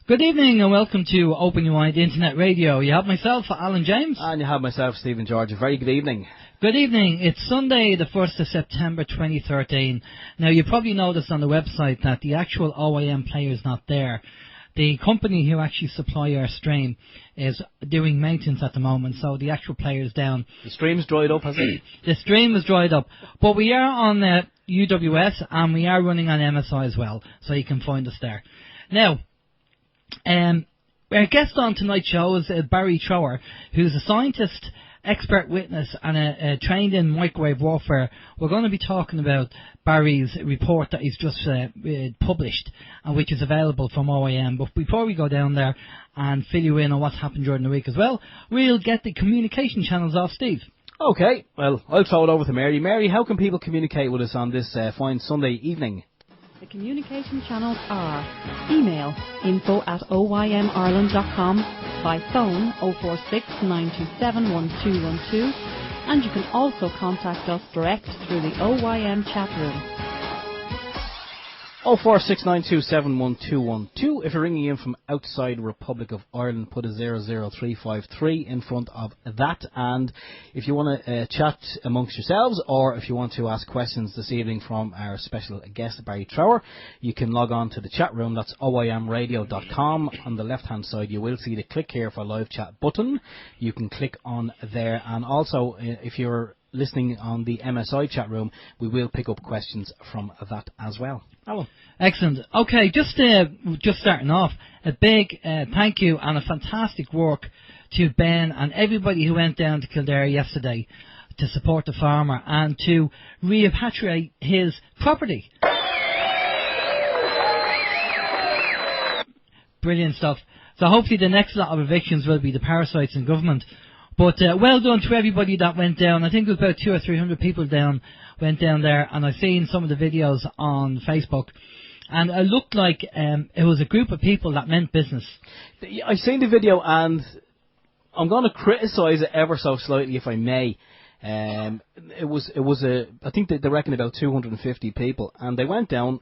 Good evening and welcome to Open Your Mind Internet Radio. You have myself, Alan James. And you have myself, Stephen George. A very good evening. Good evening. It's Sunday, the 1st of September 2013. Now, you probably noticed on the website that the actual OYM player is not there. The company who actually supply our stream is doing maintenance at the moment, so the actual player is down. The stream's dried up, has it? The stream is dried up. But we are on UWS and we are running on MSI as well, so you can find us there. Now, our guest on tonight's show is Barrie Trower, who's a scientist, expert witness and trained in microwave warfare. We're going to be talking about Barry's report that he's just published, and which is available from OYM. But before we go down there and fill you in on what's happened during the week as well, we'll get the communication channels off Steve. Okay, well, I'll throw it over to Mary. Mary, how can people communicate with us on this fine Sunday evening? The communication channels are email info@oymireland.com, by phone 046 927 1212, and you can also contact us direct through the OYM chat room. 04692711212. If you're ringing in from outside the Republic of Ireland, put a 00353 in front of that. And if you want to chat amongst yourselves, or if you want to ask questions this evening from our special guest, Barrie Trower, you can log on to the chat room. That's oymradio.com. On the left-hand side, you will see the click here for live chat button. You can click on there. And also, if you're listening on the MSI chat room, we will pick up questions from that as well. Alan. Excellent. Okay, just starting off, a big thank you and a fantastic work to Ben and everybody who went down to Kildare yesterday to support the farmer and to repatriate his property. Brilliant stuff. So hopefully the next lot of evictions will be the parasites in government. But well done to everybody that went down. I think there was about 200 or 300 people went down there, and I've seen some of the videos on Facebook, and it looked like it was a group of people that meant business. I've seen the video, and I'm going to criticise it ever so slightly, if I may. I think they reckon about 250 people, and they went down.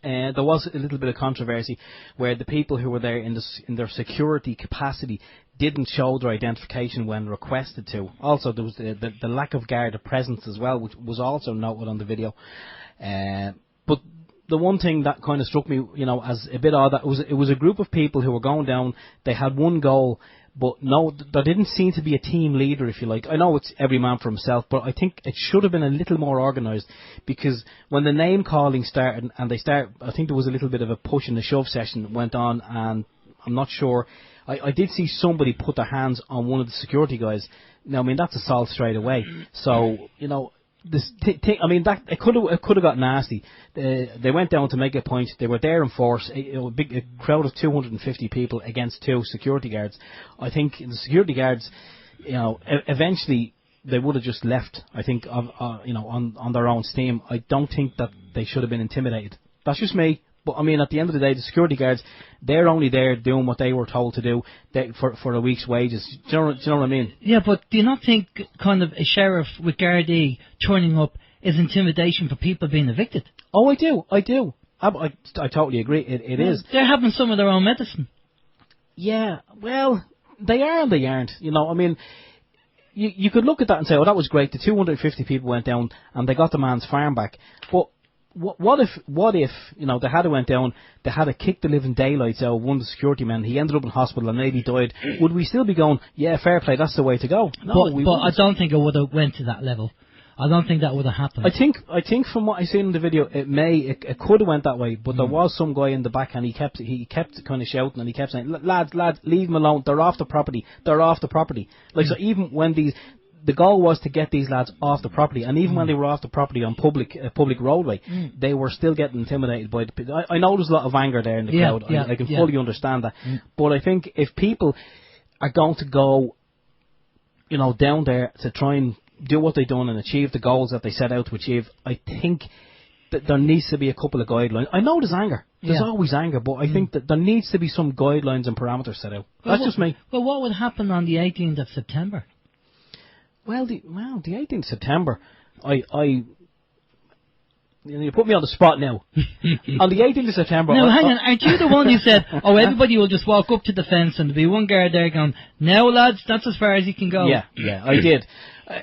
There was a little bit of controversy where the people who were there in their security capacity didn't show their identification when requested to. Also, there was the lack of guard presence as well, which was also noted on the video. But the one thing that kind of struck me, as a bit odd, that it was a group of people who were going down. They had one goal, but no, there didn't seem to be a team leader, if you like. I know it's every man for himself, but I think it should have been a little more organised, because when the name calling started, and I think there was a little bit of a push and a shove session went on, and I'm not sure. I did see somebody put their hands on one of the security guys. Now, I mean, that's assault straight away. So, that it could have got nasty. They went down to make a point. They were there in force. A crowd of 250 people against two security guards. I think the security guards, eventually they would have just left. I think on their own steam. I don't think that they should have been intimidated. That's just me. But, I mean, at the end of the day, the security guards, they're only there doing what they were told to do for a week's wages. Do you know what I mean? Yeah, but do you not think kind of a sheriff with Gardai turning up is intimidation for people being evicted? Oh, I do. I totally agree. It is. They're having some of their own medicine. Yeah, well, they are and they aren't. I mean, you could look at that and say, oh, that was great. The 250 people went down and they got the man's farm back. But what if they had went down, they had to kick the living daylights out of one of the security men, he ended up in hospital and maybe died? Would we still be going, yeah, fair play, that's the way to go? No, but I don't think it would have went to that level. I don't think that would have happened. I think from what I seen in the video, it could have went that way, but there was some guy in the back and he kept kind of shouting and he kept saying, lads, leave them alone, they're off the property. Like, so even when the goal was to get these lads off the property, and even when they were off the property on public roadway, they were still getting intimidated by the people. I know there's a lot of anger there in the crowd. I can fully understand that. But I think if people are going to go, down there to try and do what they've done and achieve the goals that they set out to achieve, I think that there needs to be a couple of guidelines. I know there's anger. There's always anger, but I think that there needs to be some guidelines and parameters set out. That's just me. Well, what would happen on the 18th of September? Well, the 18th of September, I You put me on the spot now. On the 18th of September... No, hang on. Aren't you the one who said, everybody will just walk up to the fence and there'll be one guard there going, now, lads, that's as far as you can go. Yeah, I did.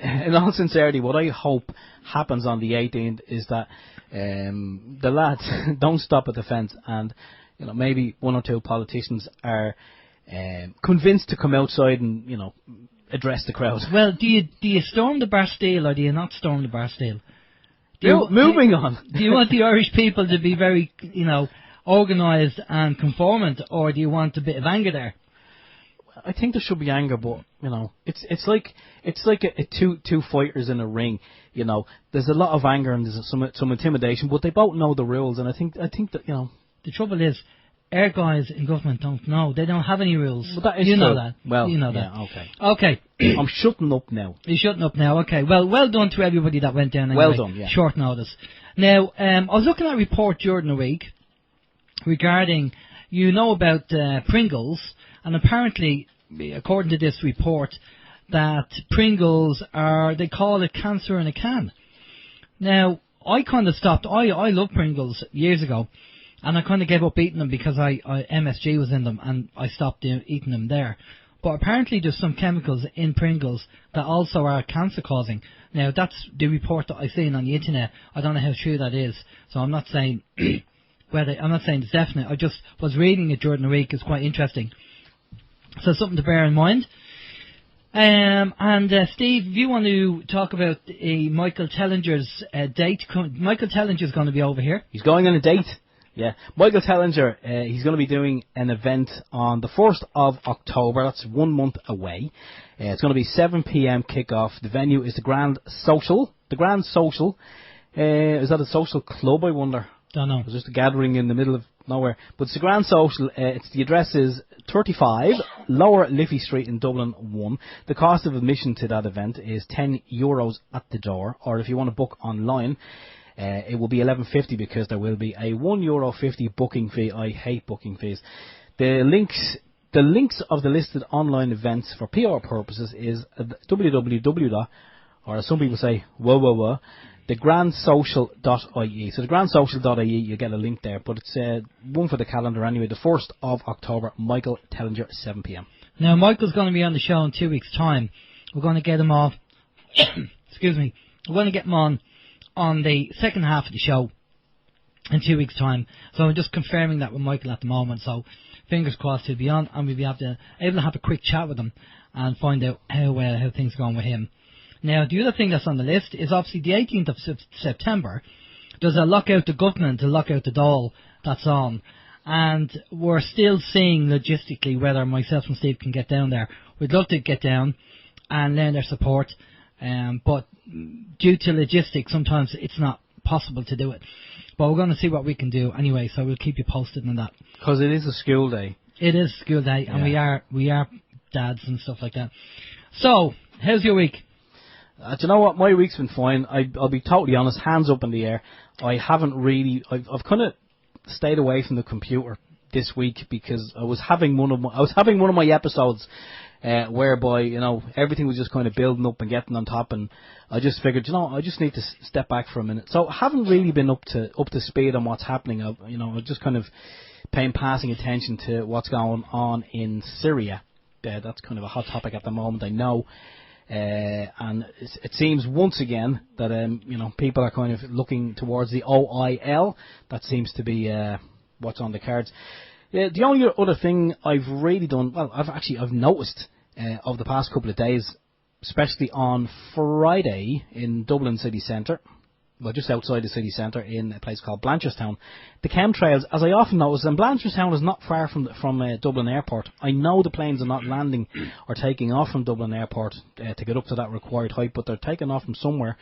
In all sincerity, what I hope happens on the 18th is that the lads don't stop at the fence and, maybe one or two politicians are convinced to come outside and, address the crowd. Well, do you storm the Bastille or do you not storm the Bastille? Moving on. Do you want the Irish people to be very, organised and conformant, or do you want a bit of anger there? I think there should be anger, but it's like two fighters in a ring. There's a lot of anger and there's some intimidation, but they both know the rules, and I think that the trouble is, our guys in government don't know. They don't have any rules. Well, that is you true. know that. Well, you know yeah, that. Okay. I'm shutting up now. You're shutting up now. Okay. Well done to everybody that went down. Anyway. Well done. Yeah. Short notice. Now, I was looking at a report during the week regarding, about Pringles, and apparently, according to this report, that Pringles they call it cancer in a can. Now, I kind of stopped. I loved Pringles years ago. And I kind of gave up eating them because MSG was in them, and I stopped eating them there. But apparently there's some chemicals in Pringles that also are cancer-causing. Now, that's the report that I've seen on the internet. I don't know how true that is. So I'm not saying I'm not saying it's definite. I just was reading it during the week. It's quite interesting. So something to bear in mind. And Steve, if you want to talk about Michael Tellinger's date, Michael Tellinger's going to be over here. He's going on a date. Yeah, Michael Tellinger, he's going to be doing an event on the 1st of October. That's 1 month away. It's going to be 7 p.m. kickoff. The venue is the Grand Social. The Grand Social. Is that a social club, I wonder? Don't know. It's just a gathering in the middle of nowhere. But it's the Grand Social. The address is 35 Lower Liffey Street in Dublin 1. The cost of admission to that event is €10 at the door. Or if you want to book online, it will be £11.50 because there will be a €1.50 booking fee. I hate booking fees. The links of the listed online events for PR purposes is www. Or as some people say, thegrandsocial.ie. So thegrandsocial.ie, you get a link there, but it's one for the calendar anyway. The 1st of October, Michael Tellinger, 7 p.m. Now Michael's going to be on the show in 2 weeks' time. We're going to get him off. Excuse me. We're going to get him on the second half of the show in 2 weeks' time. So I'm just confirming that with Michael at the moment. So fingers crossed he'll be on, and we'll be able to have a quick chat with him and find out how things are going with him. Now, the other thing that's on the list is obviously the 18th of September. There's a lockout the government, a lockout the Dáil that's on. And we're still seeing logistically whether myself and Steve can get down there. We'd love to get down and lend our support. But due to logistics, sometimes it's not possible to do it. But we're going to see what we can do anyway, so we'll keep you posted on that. Because it is a school day. It is school day, and we are dads and stuff like that. So, how's your week? Do you know what? My week's been fine. I'll be totally honest, hands up in the air. I haven't really... I've kind of stayed away from the computer this week because I was having one of my episodes whereby, everything was just kind of building up and getting on top, and I just figured, I just need to step back for a minute. So I haven't really been up to speed on what's happening. I'm just kind of paying passing attention to what's going on in Syria. That's kind of a hot topic at the moment, I know. And it seems once again that people are kind of looking towards the OIL. That seems to be what's on the cards. The only other thing I've really done, I've noticed over the past couple of days, especially on Friday in Dublin city centre, well, just outside the city centre in a place called Blanchardstown, the chemtrails, as I often notice, and Blanchardstown is not far from Dublin Airport. I know the planes are not landing or taking off from Dublin Airport to get up to that required height, but they're taking off from somewhere.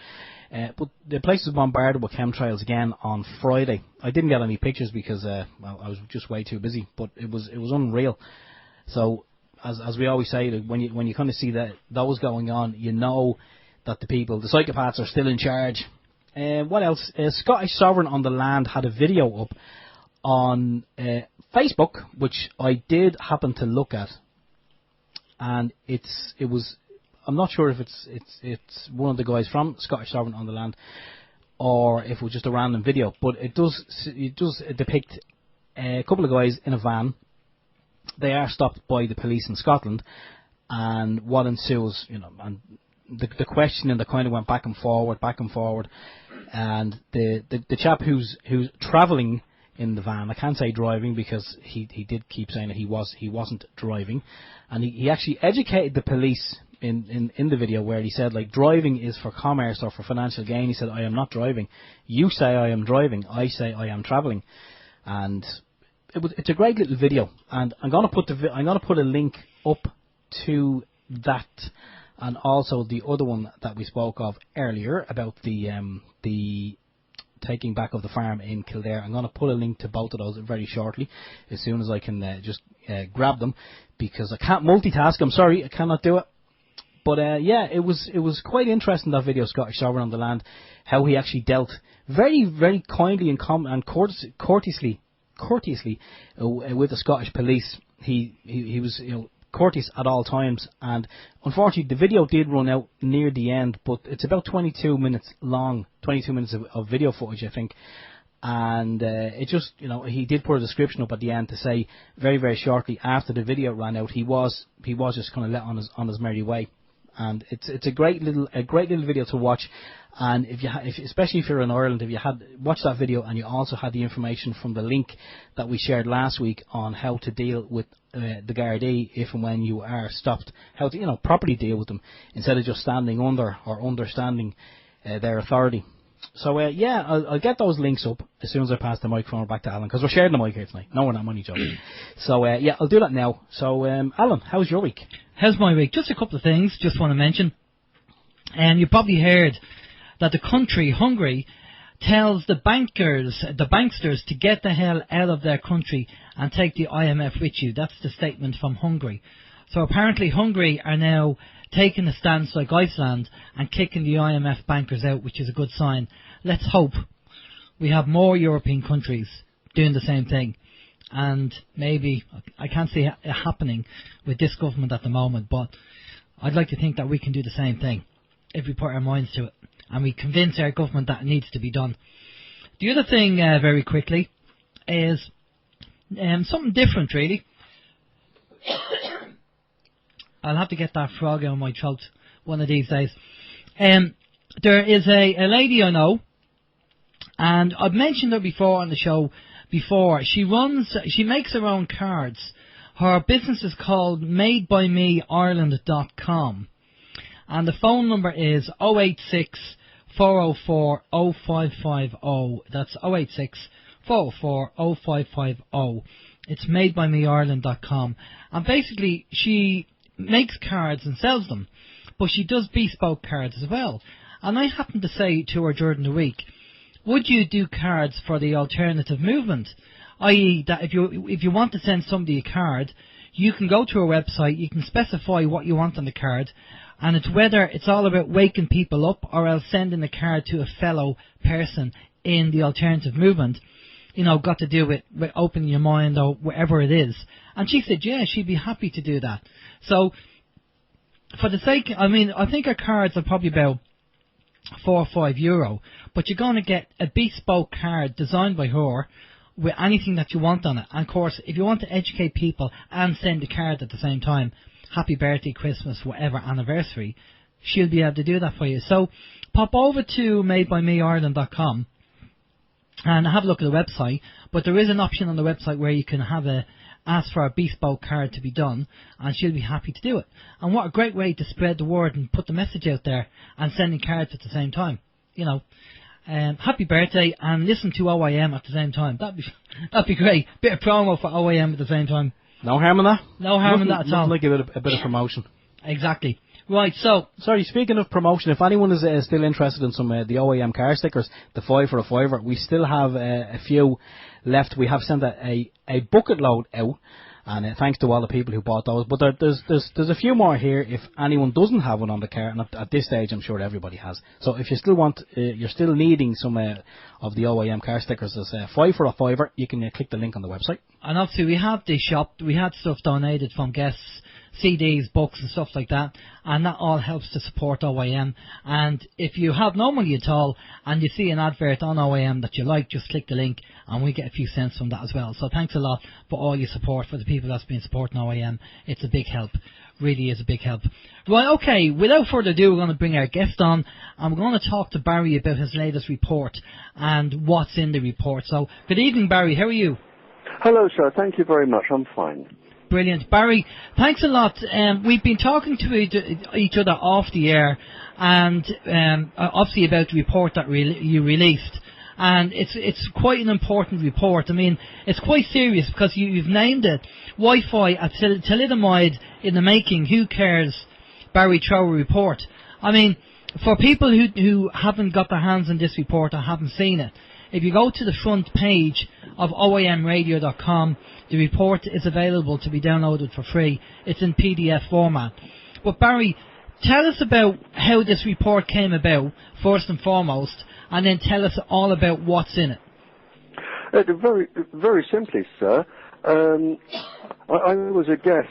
But the place was bombarded with chemtrails again on Friday. I didn't get any pictures because I was just way too busy, but it was unreal. So as we always say, when you kind of see those going on, you know that the psychopaths are still in charge. What else? Scottish Sovereign on the Land had a video up on Facebook, which I did happen to look at, and it was. I'm not sure if it's one of the guys from Scottish Sovereign on the Land. or if it was just a random video. But it does depict a couple of guys in a van. They are stopped by the police in Scotland, and what ensues, and the questioning that kind of went back and forward, and the chap who's travelling in the van, I can't say driving because he did keep saying that he wasn't driving, and he actually educated the police in the video where he said, like, driving is for commerce or for financial gain. He said, I am not driving. You say I am driving. I say I am travelling. And it's a great little video, and I'm gonna put a link up to that, and also the other one that we spoke of earlier about the taking back of the farm in Kildare. I'm going to put a link to both of those very shortly, as soon as I can just grab them, because I can't multitask. I'm sorry, I cannot do it. But it was quite interesting, that video, Scottish Sovereign on the Land, how he actually dealt very, very kindly and courteously with the Scottish police. He was courteous at all times, and unfortunately the video did run out near the end, but it's about 22 minutes long, 22 minutes of video footage, I think, and it just, he did put a description up at the end to say very, very shortly after the video ran out, he was just kind of let on his merry way. And it's a great little video to watch. And especially if you're in Ireland, if you had watched that video and you also had the information from the link that we shared last week on how to deal with the Gardai if and when you are stopped, how to properly deal with them instead of just standing under or understanding their authority. So I'll get those links up as soon as I pass the microphone back to Alan, because we're sharing the mic here tonight. No, we're not, I'm only joking. So I'll do that now. So Alan, how's your week? How's my week? Just a couple of things just want to mention. And you probably heard that the country, Hungary, tells the banksters to get the hell out of their country and take the IMF with you. That's the statement from Hungary. So apparently Hungary are now taking a stance like Iceland and kicking the IMF bankers out, which is a good sign. Let's hope we have more European countries doing the same thing. And maybe, I can't see it happening with this government at the moment, but I'd like to think that we can do the same thing if we put our minds to it and we convince our government that it needs to be done. The other thing, very quickly, is something different, really. I'll have to get that frog out of my throat one of these days. There is a lady I know, and I've mentioned her before on the show before. She makes her own cards. Her business is called MadeByMeIreland.com, and the phone number is 086 404 0550. That's 086 404 0550. It's MadeByMeIreland.com, and basically she makes cards and sells them, but she does bespoke cards as well. And I happened to say to her during the week, would you do cards for the alternative movement? I.e., that if you want to send somebody a card, you can go to her website, you can specify what you want on the card, and it's whether it's all about waking people up or else sending a card to a fellow person in the alternative movement, got to do with opening your mind or wherever it is. And she said, yeah, she'd be happy to do that. So, for the sake, I think her cards are probably about €4 or €5, but you're going to get a bespoke card designed by her with anything that you want on it. And of course, if you want to educate people and send a card at the same time, happy birthday, Christmas, whatever, anniversary, she'll be able to do that for you. So, pop over to MadeByMeIreland.com and have a look at the website, but there is an option on the website where you can ask for a bespoke card to be done, and she'll be happy to do it. And what a great way to spread the word and put the message out there and sending cards at the same time. Happy birthday, and listen to OYM at the same time. That'd be great. Bit of promo for OYM at the same time. No harm in that. No harm in that at all. Like a bit of promotion. Exactly. Right, so... Sorry, speaking of promotion, if anyone is still interested in some the OYM car stickers, the 5 for a fiver, we still have a few left. We have sent a bucket load out, and thanks to all the people who bought those. But there's a few more here if anyone doesn't have one on the car, and at this stage I'm sure everybody has. So if you still want, you're still needing some of the OYM car stickers, there's 5 for a fiver. You can click the link on the website. And obviously we have the shop, we had stuff donated from guests CDs, books and stuff like that, and that all helps to support OYM. And if you have no money at all and you see an advert on OYM that you like, just click the link and we get a few cents from that as well. So thanks a lot for all your support, for the people that's been supporting OYM. It's a big help. Really is a big help. Right, okay, without further ado, we're going to bring our guest on and we're going to talk to Barry about his latest report and what's in the report. So, good evening, Barry. How are you? Hello, sir. Thank you very much. I'm fine. Brilliant. Barry, thanks a lot. We've been talking to each other off the air and obviously about the report that you released. And it's quite an important report. I mean, it's quite serious because you've named it Wi-Fi at Thalidomide in the Making. Who cares? Barrie Trower report. I mean, for people who haven't got their hands on this report or haven't seen it, if you go to the front page of OYMradio.com, the report is available to be downloaded for free. It's in PDF format. But Barry, tell us about how this report came about, first and foremost, and then tell us all about what's in it. Very, very simply, sir. I was a guest.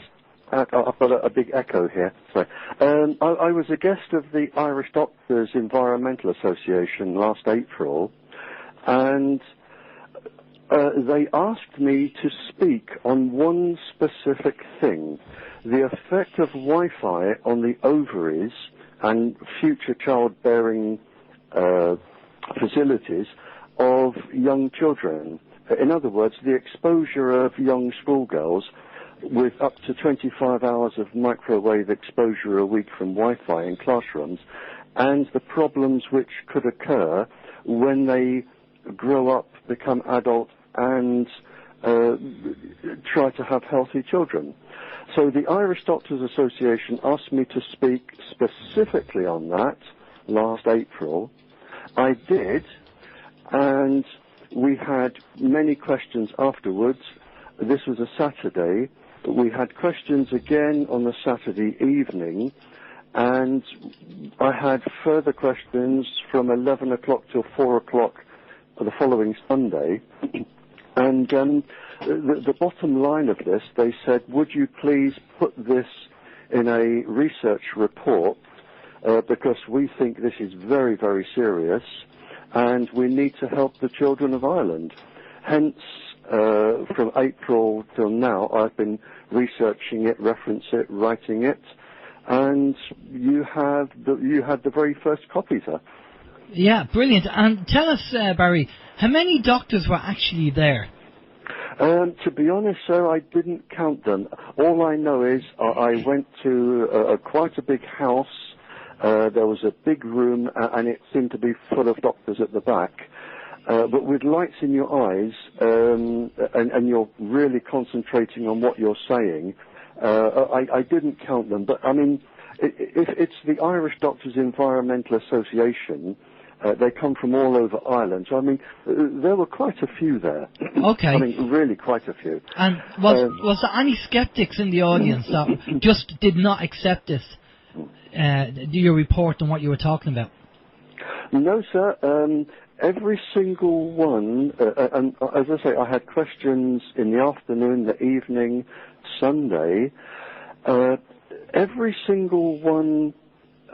I've got a big echo here. Sorry. I was a guest of the Irish Doctors Environmental Association last April, and they asked me to speak on one specific thing: the effect of Wi-Fi on the ovaries and future childbearing facilities of young children. In other words, the exposure of young schoolgirls with up to 25 hours of microwave exposure a week from Wi-Fi in classrooms, and the problems which could occur when they grow up, become adult, and try to have healthy children. So the Irish Doctors Association asked me to speak specifically on that last April. I did, and we had many questions afterwards. This was a Saturday. We had questions again on the Saturday evening, and I had further questions from 11 o'clock till 4 o'clock the following Sunday. And the bottom line of this, they said, would you please put this in a research report, because we think this is very, very serious, and we need to help the children of Ireland. Hence, from April till now, I've been researching it, reference it, writing it, and you had the very first copy, sir. Yeah, brilliant. And tell us, Barry, how many doctors were actually there? To be honest, sir, I didn't count them. All I know is I went to quite a big house. There was a big room, and it seemed to be full of doctors at the back. But with lights in your eyes, and you're really concentrating on what you're saying, I didn't count them. But, I mean, it's the Irish Doctors Environmental Association. They come from all over Ireland. So, I mean, there were quite a few there. Okay. I mean, really quite a few. And was there any skeptics in the audience that just did not accept this, your report and what you were talking about? No, sir. Every single one, and as I say, I had questions in the afternoon, the evening, Sunday. Every single one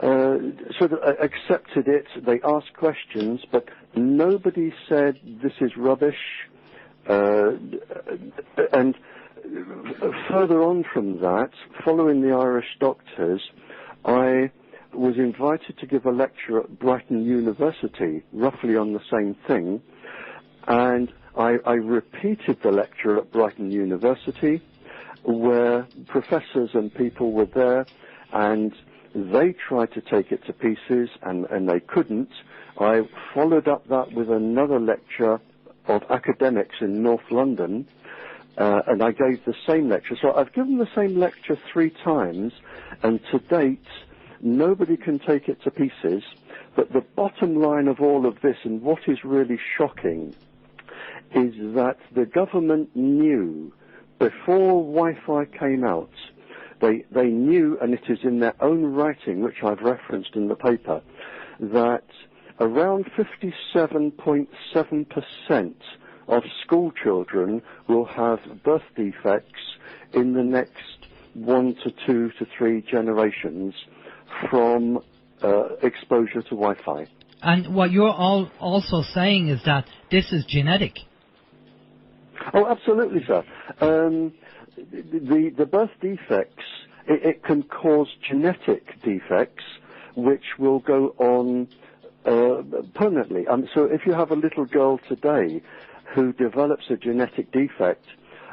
sort of accepted it. They asked questions, but nobody said this is rubbish. And further on from that, following the Irish doctors, I was invited to give a lecture at Brighton University, roughly on the same thing, and I repeated the lecture at Brighton University, where professors and people were there, and they tried to take it to pieces, and they couldn't. I followed up that with another lecture of academics in North London, and I gave the same lecture. So I've given the same lecture 3 times, and to date, nobody can take it to pieces. But the bottom line of all of this, and what is really shocking, is that the government knew before Wi-Fi came out, they knew, and it is in their own writing, which I've referenced in the paper, that around 57.7% of school children will have birth defects in the next 1 to 2 to 3 generations from exposure to Wi-Fi. And what you're also saying is that this is genetic. Oh, absolutely, sir. The birth defects, it can cause genetic defects which will go on permanently. So if you have a little girl today who develops a genetic defect,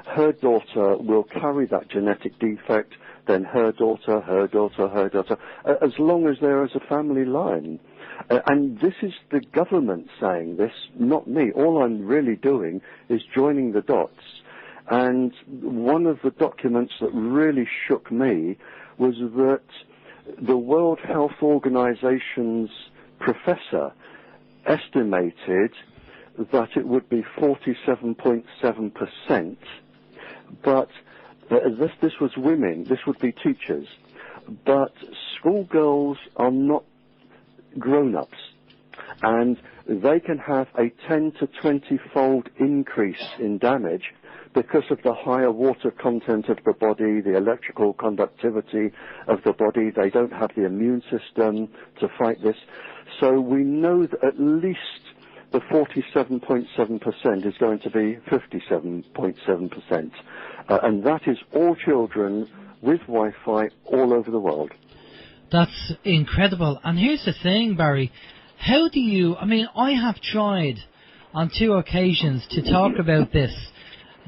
her daughter will carry that genetic defect, then her daughter, as long as there is a family line. And this is the government saying this, not me. All I'm really doing is joining the dots. And one of the documents that really shook me was that the World Health Organization's professor estimated that it would be 47.7%, but this was women, this would be teachers, but schoolgirls are not grown-ups, and they can have a 10 to 20-fold increase in damage because of the higher water content of the body, the electrical conductivity of the body. They don't have the immune system to fight this. So we know that at least the 47.7% is going to be 57.7%. And that is all children with Wi-Fi all over the world. That's incredible. And here's the thing, Barry. How do you... I mean, I have tried on 2 occasions to talk about this,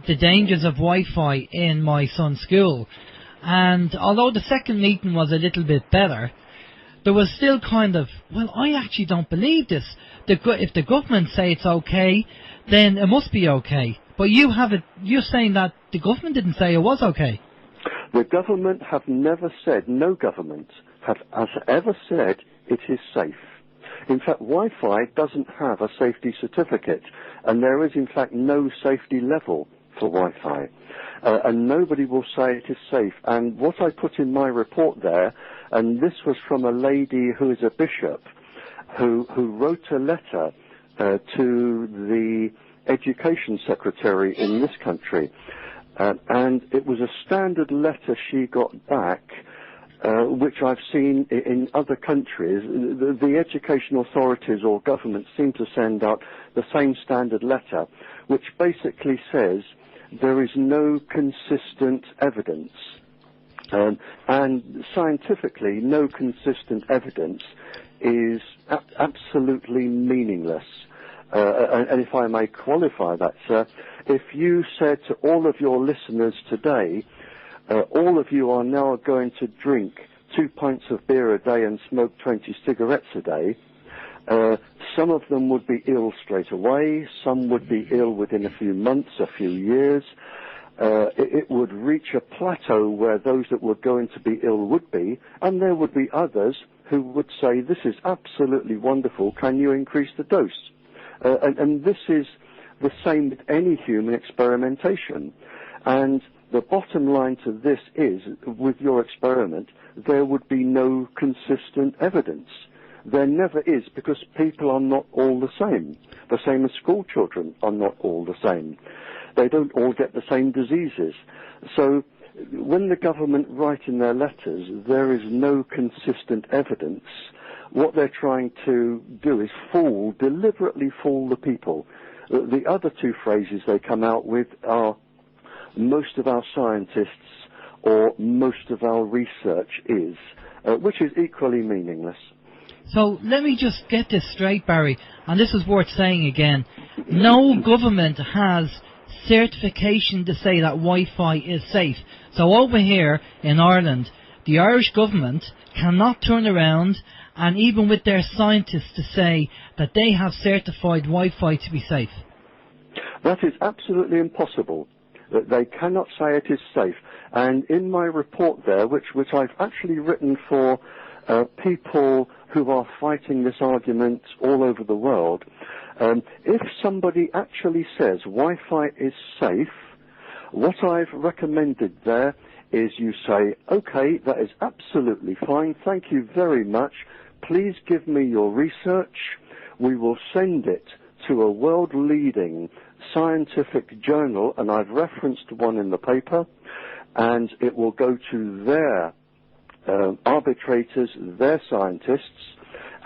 the dangers of Wi-Fi in my son's school. And although the second meeting was a little bit better, there was still kind of, well, I actually don't believe this. If the government say it's okay, then it must be okay. But you're saying that the government didn't say it was okay. The government have never said, no government has ever said it is safe. In fact, Wi-Fi doesn't have a safety certificate, and there is in fact no safety level for Wi-Fi. And nobody will say it is safe. And what I put in my report there, and this was from a lady who is a bishop, who wrote a letter to the education secretary in this country, and it was a standard letter she got back, which I've seen in other countries. The education authorities or governments seem to send out the same standard letter, which basically says there is no consistent evidence. And scientifically, no consistent evidence is absolutely meaningless. And if I may qualify that, sir, if you said to all of your listeners today, all of you are now going to drink 2 pints of beer a day and smoke 20 cigarettes a day, some of them would be ill straight away, some would be ill within a few months, a few years. It would reach a plateau where those that were going to be ill would be, and there would be others who would say, this is absolutely wonderful, can you increase the dose? And this is the same with any human experimentation. And the bottom line to this is, with your experiment, there would be no consistent evidence. There never is, because people are not all the same as school children are not all the same. They don't all get the same diseases. So when the government write in their letters, there is no consistent evidence, what they're trying to do is deliberately fool the people. The other 2 phrases they come out with are most of our scientists or most of our research is, which is equally meaningless. So let me just get this straight, Barry, and this is worth saying again. No government has certification to say that Wi-Fi is safe. So over here in Ireland, the Irish government cannot turn around and even with their scientists to say that they have certified Wi-Fi to be safe. That is absolutely impossible. They cannot say it is safe. And in my report there, which I've actually written for people who are fighting this argument all over the world, if somebody actually says Wi-Fi is safe, what I've recommended there is you say, okay, that is absolutely fine, thank you very much, please give me your research, we will send it to a world-leading scientific journal, and I've referenced one in the paper, and it will go to their arbitrators, their scientists,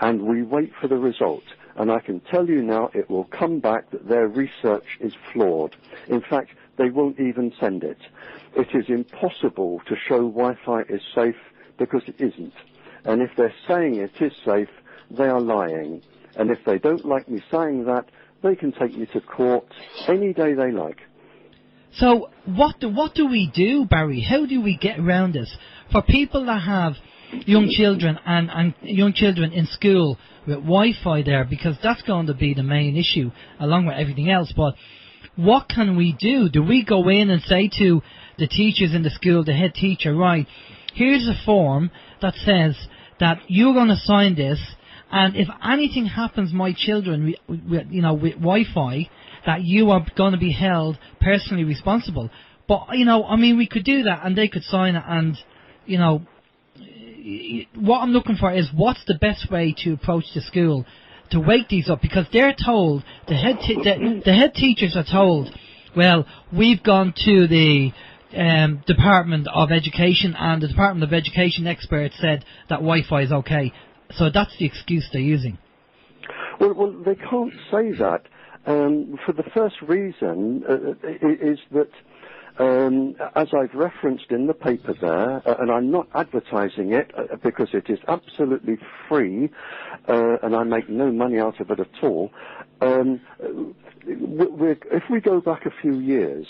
and we wait for the result. And I can tell you now, it will come back that their research is flawed. In fact, they won't even send it. It is impossible to show Wi-Fi is safe because it isn't. And if they're saying it is safe, they are lying. And if they don't like me saying that, they can take me to court any day they like. So what do we do, Barry? How do we get around this? For people that have young children and young children in school with Wi-Fi there, because that's going to be the main issue along with everything else. But what can we do? Do we go in and say to the teachers in the school, the head teacher, right, here's a form that says that you're going to sign this, and if anything happens, my children, with Wi-Fi, that you are going to be held personally responsible. But, we could do that, and they could sign it, and, what I'm looking for is what's the best way to approach the school to wake these up, because they're told, the head teachers are told, well, we've gone to the Department of Education, and the Department of Education experts said that Wi-Fi is okay. So that's the excuse they're using. Well, they can't say that. For the first reason is that, as I've referenced in the paper there, and I'm not advertising it because it is absolutely free, and I make no money out of it at all. If we go back a few years,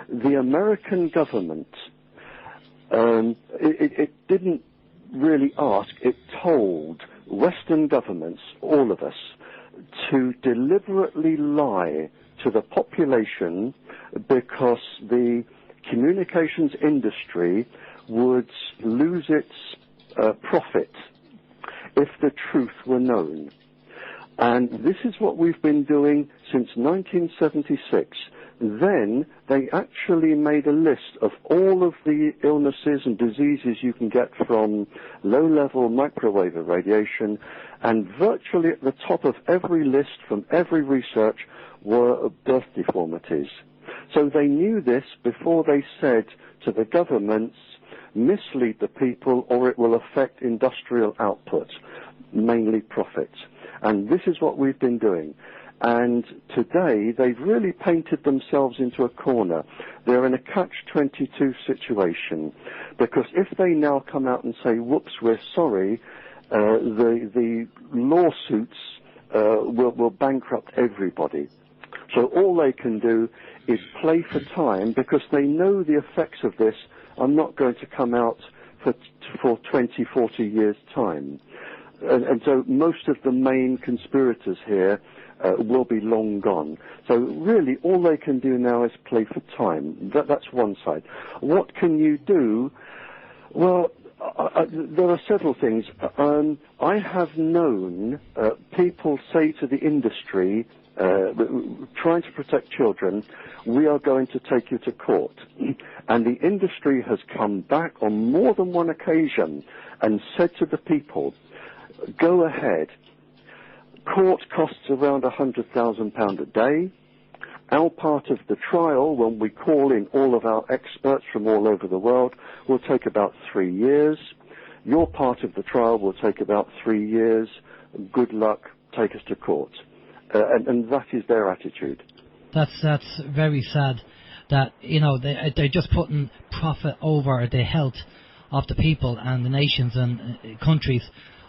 the American government, it didn't really ask, it told Western governments, all of us, to deliberately lie to the population because the communications industry would lose its profit if the truth were known. And this is what we've been doing since 1976. Then they actually made a list of all of the illnesses and diseases you can get from low-level microwave radiation, and virtually at the top of every list from every research were birth deformities. So they knew this before they said to the governments, mislead the people or it will affect industrial output, mainly profit. And this is what we've been doing. And today, they've really painted themselves into a corner. They're in a catch-22 situation. Because if they now come out and say, whoops, we're sorry, the lawsuits will bankrupt everybody. So all they can do is play for time, because they know the effects of this are not going to come out for 20, 40 years' time. And so most of the main conspirators here will be long gone. So really, all they can do now is play for time. That's one side. What can you do? Well, there are several things. I have known people say to the industry, trying to protect children, we are going to take you to court. And the industry has come back on more than one occasion and said to the people, go ahead. Court costs around £100,000 a day. Our part of the trial, when we call in all of our experts from all over the world, will take about 3 years. Your part of the trial will take about 3 years. Good luck, take us to court. And that is their attitude. That's very sad. That they're just putting profit over the health of the people and the nations and countries.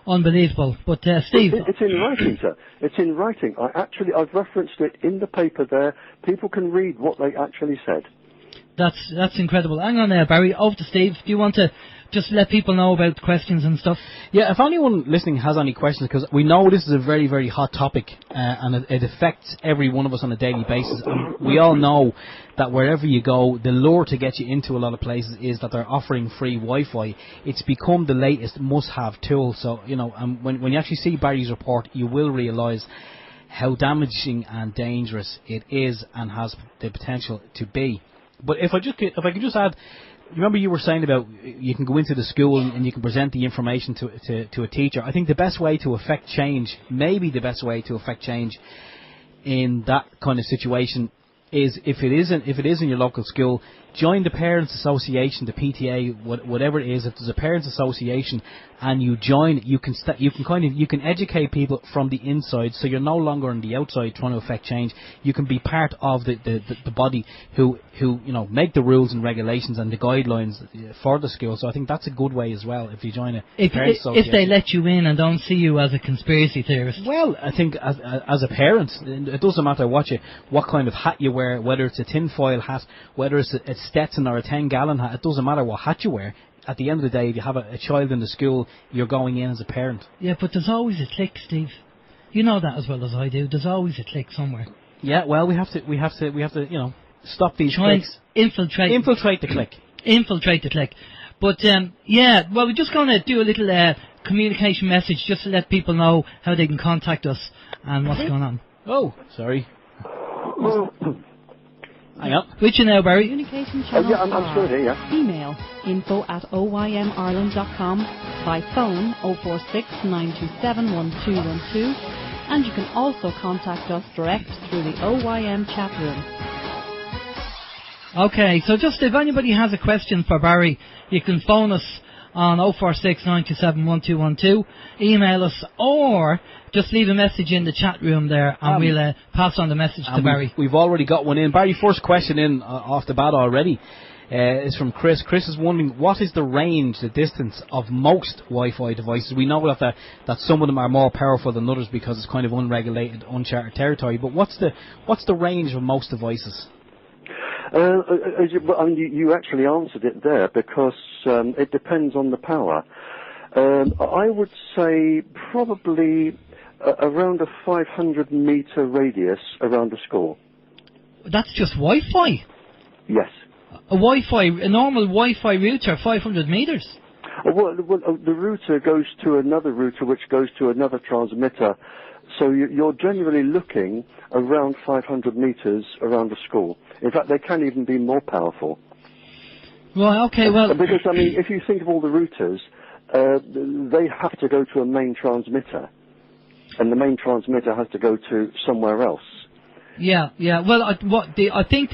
Unbelievable. But Steve, it's in writing, sir. It's in writing. I've referenced it in the paper there. People can read what they actually said. That's incredible. Hang on there, Barry. Over to Steve. Do you want to just let people know about questions and stuff? Yeah, if anyone listening has any questions, because we know this is a very, very hot topic, and it affects every one of us on a daily basis. And we all know that wherever you go, the lure to get you into a lot of places is that they're offering free Wi-Fi. It's become the latest must-have tool. So, when you actually see Barry's report, you will realise how damaging and dangerous it is and has the potential to be. But if I could just add, remember you were saying about you can go into the school and you can present the information to a teacher. I think the best way to affect change, maybe the best way to affect change in that kind of situation, is if it is in your local school, join the Parents Association, the PTA, whatever it is. If there's a Parents Association and you join, you can educate people from the inside, so you're no longer on the outside trying to affect change. You can be part of the body who make the rules and regulations and the guidelines for the school. So I think that's a good way as well if you join a Parents Association. If they let you in and don't see you as a conspiracy theorist. Well, I think as a parent, it doesn't matter what kind of hat you wear, whether it's a tinfoil hat, whether it's a Stetson or a 10-gallon hat. It doesn't matter what hat you wear. At the end of the day, if you have a child in the school, you're going in as a parent. Yeah, but there's always a click, Steve. You know that as well as I do. There's always a click somewhere. Yeah, well, we have to, stop these clicks. Infiltrate the click. Infiltrate the click. But we're just going to do a little communication message just to let people know how they can contact us and what's going on. Oh, sorry. Hang up. Which you now, Barry? Communication channel. I'm still here, yeah. Email info@oymireland.com. By phone 046 927 1212. And you can also contact us direct through the OYM chat room. Okay, so just if anybody has a question for Barry, you can phone us on 046 927 1212, email us, or just leave a message in the chat room there, and we'll pass on the message to Barry. We've already got one in. Barry, first question in off the bat already is from Chris. Chris is wondering, what is the range, the distance of most Wi-Fi devices? We know that some of them are more powerful than others because it's kind of unregulated, uncharted territory, but what's the range of most devices? You actually answered it there, because it depends on the power. I would say probably around a 500-metre radius around a school. That's just Wi-Fi? Yes. A normal Wi-Fi router, 500 metres? Well, the router goes to another router, which goes to another transmitter. So you're generally looking around 500 metres around a school. In fact, they can even be more powerful. Right, okay, well... Because, if you think of all the routers, they have to go to a main transmitter. And the main transmitter has to go to somewhere else. Yeah. Well, I think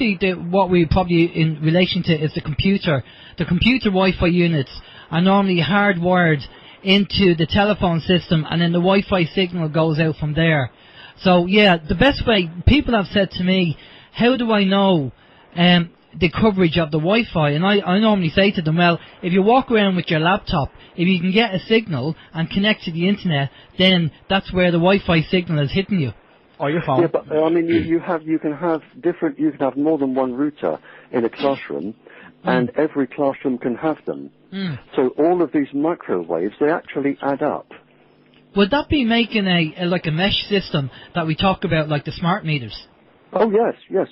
what we probably in relation to is the computer. The computer Wi-Fi units are normally hardwired into the telephone system, and then the Wi-Fi signal goes out from there. So, yeah, the best way, people have said to me, how do I know the coverage of the Wi-Fi? And I normally say to them, well, if you walk around with your laptop, if you can get a signal and connect to the internet, then that's where the Wi-Fi signal is hitting you. Or your phone. Yeah, but you can have more than one router in a classroom, and every classroom can have them. So all of these microwaves, they actually add up. Would that be making a mesh system that we talk about, like the smart meters? Oh yes. You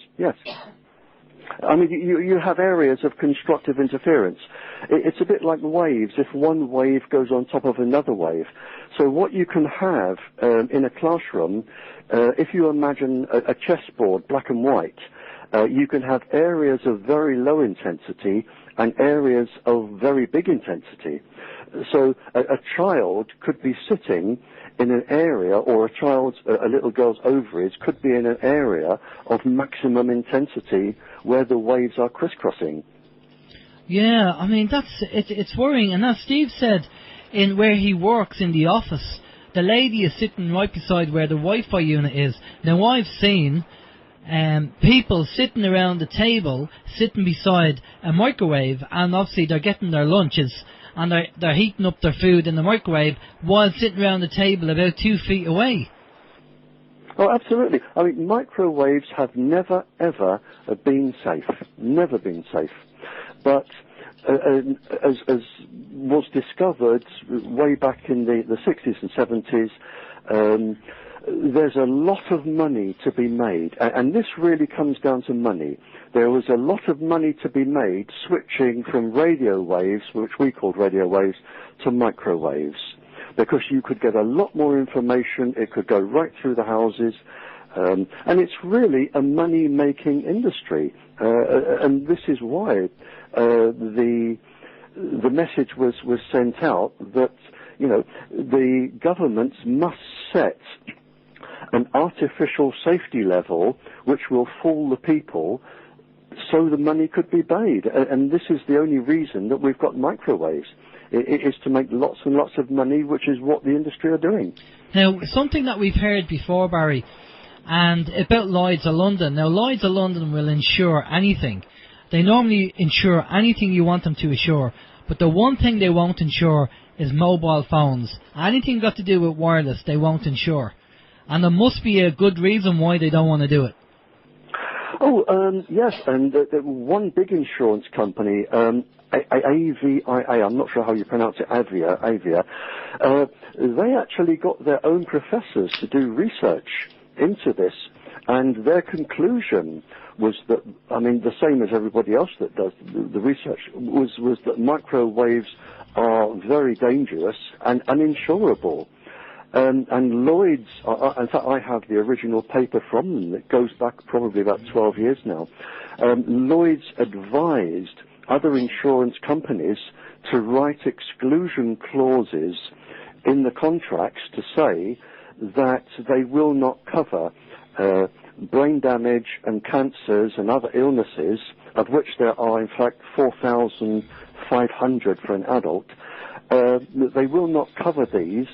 have areas of constructive interference. It's a bit like waves. If one wave goes on top of another wave, so what you can have in a classroom, if you imagine a chessboard, black and white, you can have areas of very low intensity and areas of very big intensity. So a child could be sitting in an area, or a little girl's ovaries could be in an area of maximum intensity where the waves are crisscrossing. Yeah, it's worrying. And as Steve said, in where he works in the office, the lady is sitting right beside where the Wi-Fi unit is. Now, I've seen people sitting around the table, sitting beside a microwave, and obviously they're getting their lunches, and they're heating up their food in the microwave while sitting around the table about 2 feet away. Oh, absolutely. Microwaves have never, ever been safe. Never been safe. But as was discovered way back in the 60s and 70s, there's a lot of money to be made, and this really comes down to money. There was a lot of money to be made switching from radio waves, which we called radio waves, to microwaves, because you could get a lot more information. It could go right through the houses, and it's really a money-making industry, and this is why the message was sent out that the governments must set an artificial safety level which will fool the people so the money could be paid. And this is the only reason that we've got microwaves. It is to make lots and lots of money, which is what the industry are doing. Now, something that we've heard before, Barry, and about Lloyd's of London. Now, Lloyd's of London will insure anything. They normally insure anything you want them to insure, but the one thing they won't insure is mobile phones. Anything got to do with wireless, they won't insure. And there must be a good reason why they don't want to do it. Oh, yes, and one big insurance company, Avai, I'm not sure how you pronounce it, Avia, they actually got their own professors to do research into this, and their conclusion was that, I mean, the same as everybody else that does the research, was that microwaves are very dangerous and uninsurable. And Lloyd's, in fact, I have the original paper from them that goes back probably about 12 years now. Lloyd's advised other insurance companies to write exclusion clauses in the contracts to say that they will not cover brain damage and cancers and other illnesses, of which there are in fact 4,500 for an adult. They will not cover these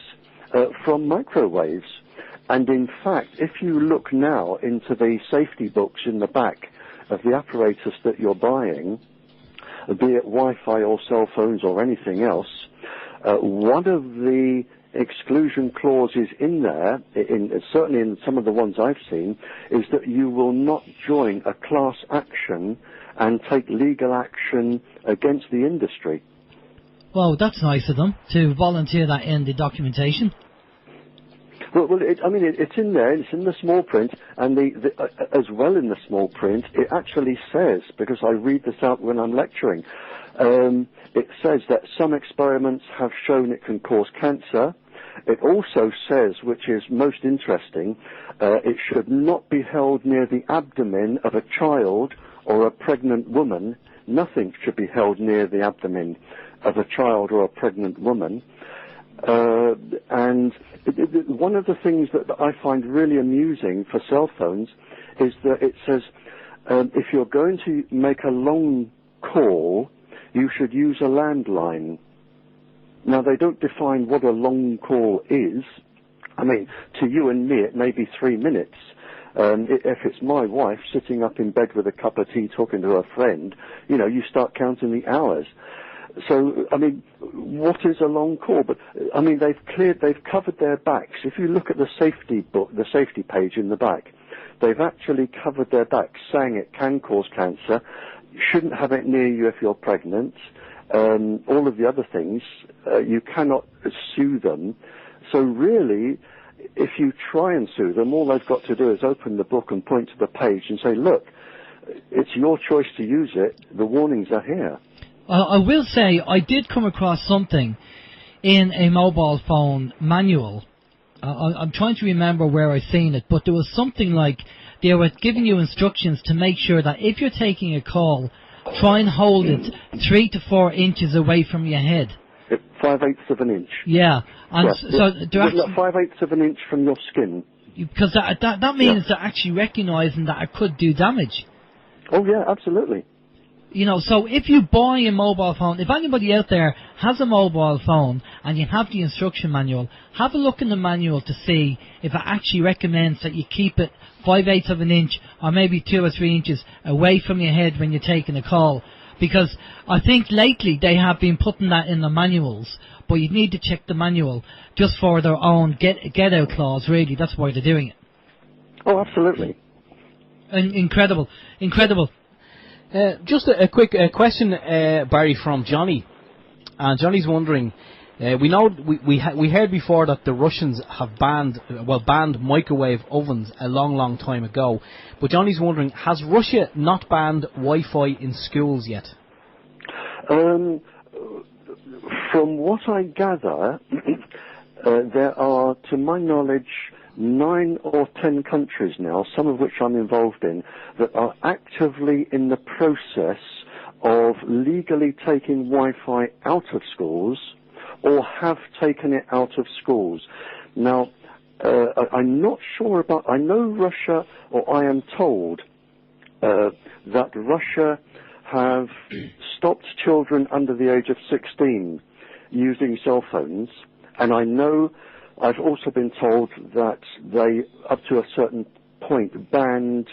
from microwaves. And in fact, if you look now into the safety books in the back of the apparatus that you're buying, be it Wi-Fi or cell phones or anything else, one of the exclusion clauses in there, certainly in some of the ones I've seen, is that you will not join a class action and take legal action against the industry. Well, that's nice of them to volunteer that in the documentation. Well, it's in there. It's in the small print, and as well in the small print, it actually says, because I read this out when I'm lecturing, it says that some experiments have shown it can cause cancer. It also says, which is most interesting, it should not be held near the abdomen of a child or a pregnant woman. Nothing should be held near the abdomen of a child or a pregnant woman. And one of the things that I find really amusing for cell phones is that it says if you're going to make a long call, you should use a landline. Now, they don't define what a long call is. I mean, to you and me, it may be 3 minutes. If it's my wife sitting up in bed with a cup of tea talking to her friend, you start counting the hours. So, I mean, what is a long call? But, I mean, they've covered their backs. If you look at the safety book, the safety page in the back, they've actually covered their backs, saying it can cause cancer. You shouldn't have it near you if you're pregnant. All of the other things, you cannot sue them. So really, if you try and sue them, all they've got to do is open the book and point to the page and say, look, it's your choice to use it. The warnings are here. I will say I did come across something in a mobile phone manual. I'm trying to remember where I've seen it, but there was something like they were giving you instructions to make sure that if you're taking a call, try and hold it 3 to 4 inches away from your head. 5/8 of an inch. Yeah, and yeah. so 5/8 of an inch from your skin. Because that means they're actually recognising that it could do damage. Oh yeah, absolutely. So if you buy a mobile phone, if anybody out there has a mobile phone and you have the instruction manual, have a look in the manual to see if it actually recommends that you keep it 5/8 of an inch or maybe 2 or 3 inches away from your head when you're taking a call. Because I think lately they have been putting that in the manuals, but you need to check the manual just for their own get out clause, really. That's why they're doing it. Oh, absolutely. Incredible. Just a quick question, Barry, from Johnny. And Johnny's wondering, we heard before that the Russians have banned microwave ovens a long time ago. But Johnny's wondering, has Russia not banned Wi-Fi in schools yet? From what I gather, there are, to my knowledge, 9 or 10 countries now, some of which I'm involved in, that are actively in the process of legally taking Wi-Fi out of schools or have taken it out of schools. Now, I'm not sure about, I know Russia, or I am told, that Russia have stopped children under the age of 16 using cell phones, and I know I've also been told that they, up to a certain point, banned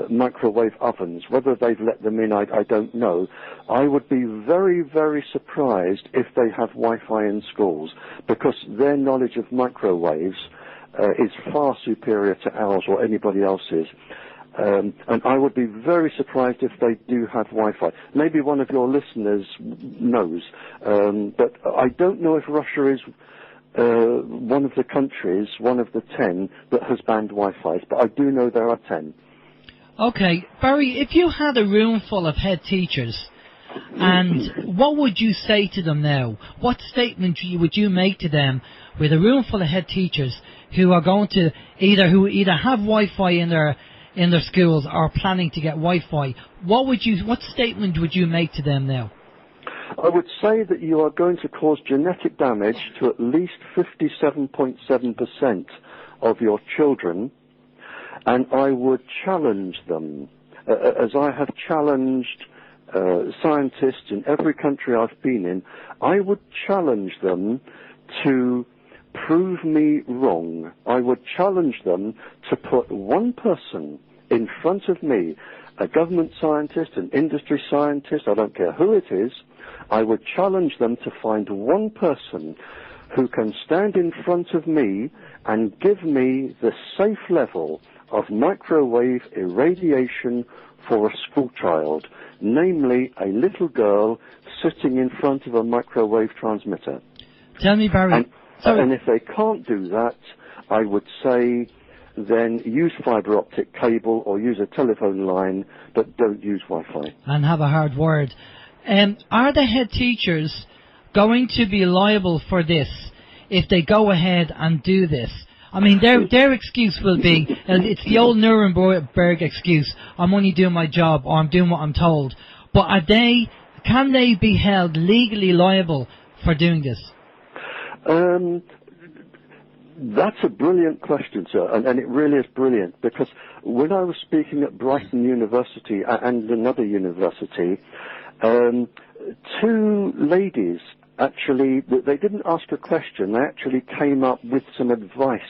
microwave ovens. Whether they've let them in, I don't know. I would be very, very surprised if they have Wi-Fi in schools, because their knowledge of microwaves is far superior to ours or anybody else's. And I would be very surprised if they do have Wi-Fi. Maybe one of your listeners knows, but I don't know if Russia is one of the countries, one of the 10 that has banned Wi-Fi, but I do know there are 10. Okay, Barry, if you had a room full of head teachers, and what would you say to them now? What statement would you make to them with a room full of head teachers who are going to either have Wi-Fi in their schools or planning to get Wi-Fi? What statement would you make to them now? I would say that you are going to cause genetic damage to at least 57.7% of your children, and I would challenge them, as I have challenged scientists in every country I've been in. I would challenge them to prove me wrong. I would challenge them to put one person in front of me, a government scientist, an industry scientist, I don't care who it is. I would challenge them to find one person who can stand in front of me and give me the safe level of microwave irradiation for a school child, namely a little girl sitting in front of a microwave transmitter. Tell me, Barry. And if they can't do that, I would say then use fibre optic cable or use a telephone line, but don't use Wi-Fi. And have a hard word. Are the head teachers going to be liable for this if they go ahead and do this? I mean, their excuse will be, it's the old Nuremberg excuse, I'm only doing my job, or I'm doing what I'm told. But can they be held legally liable for doing this? That's a brilliant question, sir, and it really is brilliant, because when I was speaking at Brighton University and another university, two ladies, actually, they didn't ask a question, they actually came up with some advice,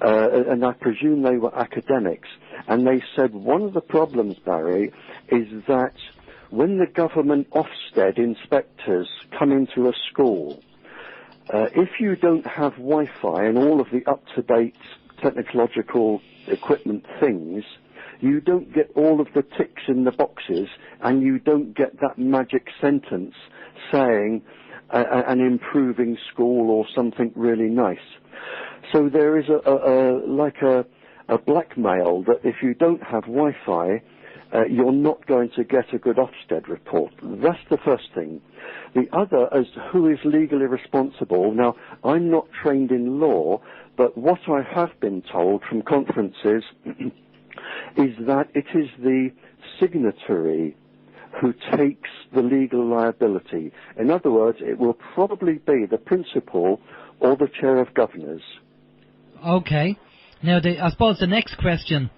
and I presume they were academics, and they said one of the problems, Barry, is that when the government Ofsted inspectors come into a school, if you don't have Wi-Fi and all of the up-to-date technological equipment things, you don't get all of the ticks in the boxes, and you don't get that magic sentence saying an improving school or something really nice. So there is a blackmail that if you don't have Wi-Fi, you're not going to get a good Ofsted report. That's the first thing. The other is who is legally responsible. Now, I'm not trained in law, but what I have been told from conferences is that it is the signatory who takes the legal liability. In other words, it will probably be the principal or the chair of governors. Okay. Now, I suppose the next question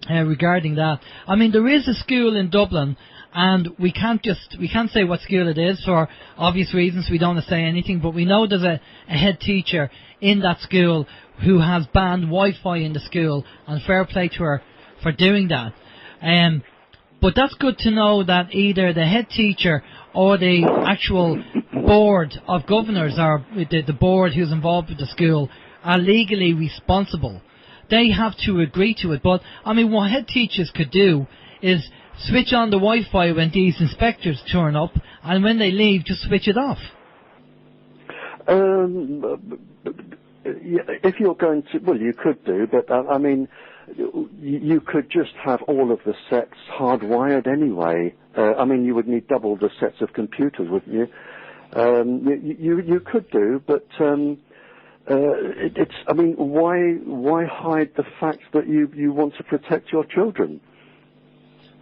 regarding that, I mean, there is a school in Dublin, and we can't say what school it is for obvious reasons. We don't want to say anything, but we know there's a head teacher in that school who has banned Wi-Fi in the school, and fair play to her for doing that. But that's good to know that either the head teacher or the actual board of governors, or the board who's involved with the school, are legally responsible. They have to agree to it. But, I mean, what head teachers could do is switch on the Wi-Fi when these inspectors turn up, and when they leave, just switch it off. If you're going to, well, you could do, but I mean, you could just have all of the sets hardwired anyway. I mean, you would need double the sets of computers, wouldn't you? You could do, but it's. I mean, why hide the fact that you want to protect your children?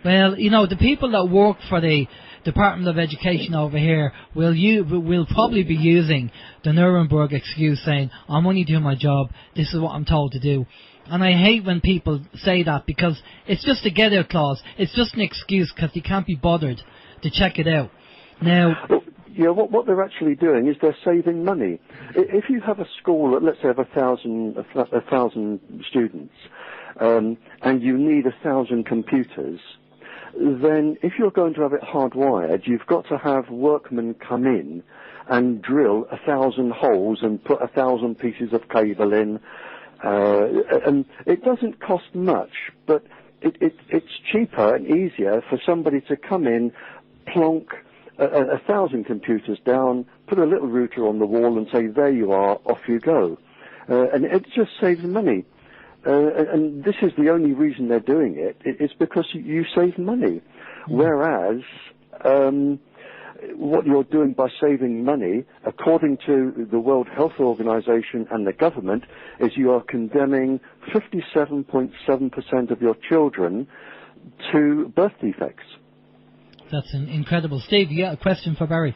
Well, you know, the people that work for the Department of Education over here will probably be using the Nuremberg excuse, saying, I'm only doing my job, this is what I'm told to do. And I hate when people say that, because it's just a get-out clause. It's just an excuse because they can't be bothered to check it out. Now, yeah, what they're actually doing is they're saving money. If you have a school that, let's say, have 1,000 students, and you need 1,000 computers, then if you're going to have it hardwired, you've got to have workmen come in and drill 1,000 holes and put 1,000 pieces of cable in. And it doesn't cost much, but it's cheaper and easier for somebody to come in, plonk 1,000 computers down, put a little router on the wall and say, there you are, off you go. And it just saves money. And this is the only reason they're doing it. It's because you save money. Whereas what you're doing by saving money, according to the World Health Organization and the government, is you are condemning 57.7% of your children to birth defects. That's incredible. Steve, you got a question for Barry?